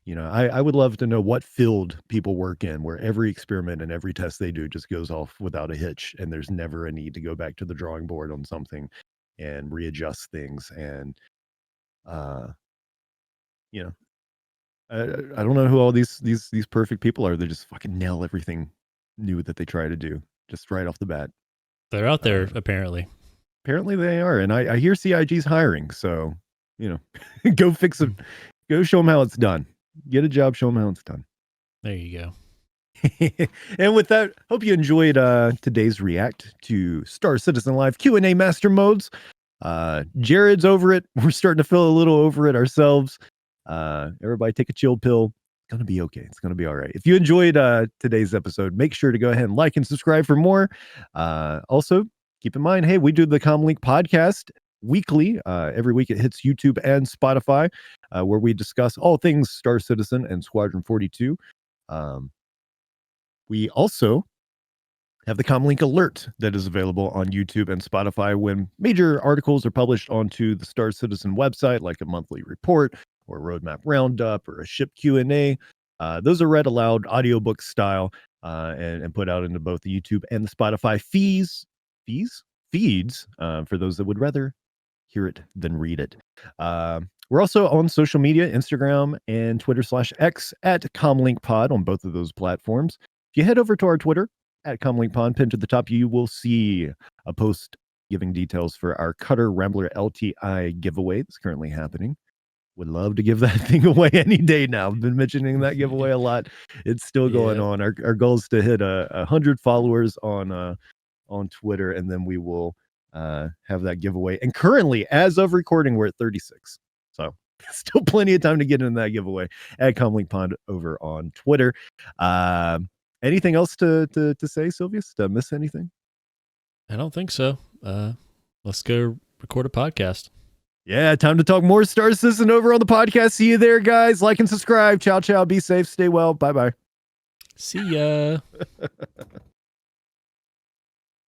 I would love to know what field people work in, where every experiment and every test they do just goes off without a hitch, and there's never a need to go back to the drawing board on something and readjust things. And I don't know who all these perfect people are. They just fucking nail everything new that they try to do just right off the bat. They're out there, apparently. Apparently they are. And I hear CIG's hiring. So, go fix it. Go show them how it's done. Get a job, show them how it's done. There you go. And with that, hope you enjoyed today's react to Star Citizen Live Q&A Master Modes. Jared's over it. We're starting to feel a little over it ourselves. Everybody take a chill pill. going to be okay. It's going to be all right. If you enjoyed today's episode, make sure to go ahead and like and subscribe for more. Also, keep in mind, hey, we do the CommLink Podcast weekly. Every week it hits YouTube and Spotify, where we discuss all things Star Citizen and Squadron 42. We also have the CommLink Alert that is available on YouTube and Spotify when major articles are published onto the Star Citizen website, like a monthly report or a roadmap roundup or a ship Q&A. Those are read aloud, audiobook style, and put out into both the YouTube and the Spotify feeds, for those that would rather hear it than read it. We're also on social media, Instagram and Twitter/X at CommLinkPod on both of those platforms. If you head over to our Twitter at CommLinkPod, pinned to the top, you will see a post giving details for our Cutter Rambler LTI giveaway that's currently happening. Would love to give that thing away any day now. I've been mentioning that giveaway a lot. It's still going on. Our goal is to hit 100 followers on Twitter, and then we will have that giveaway. And currently, as of recording, we're at 36. So still plenty of time to get in that giveaway at CommLinkPod over on Twitter. Anything else to say, Silvius? Did I miss anything? I don't think so. Let's go record a podcast. Yeah, time to talk more Star Citizen over on the podcast. See you there, guys. Like and subscribe. Ciao, ciao. Be safe. Stay well. Bye-bye. See ya.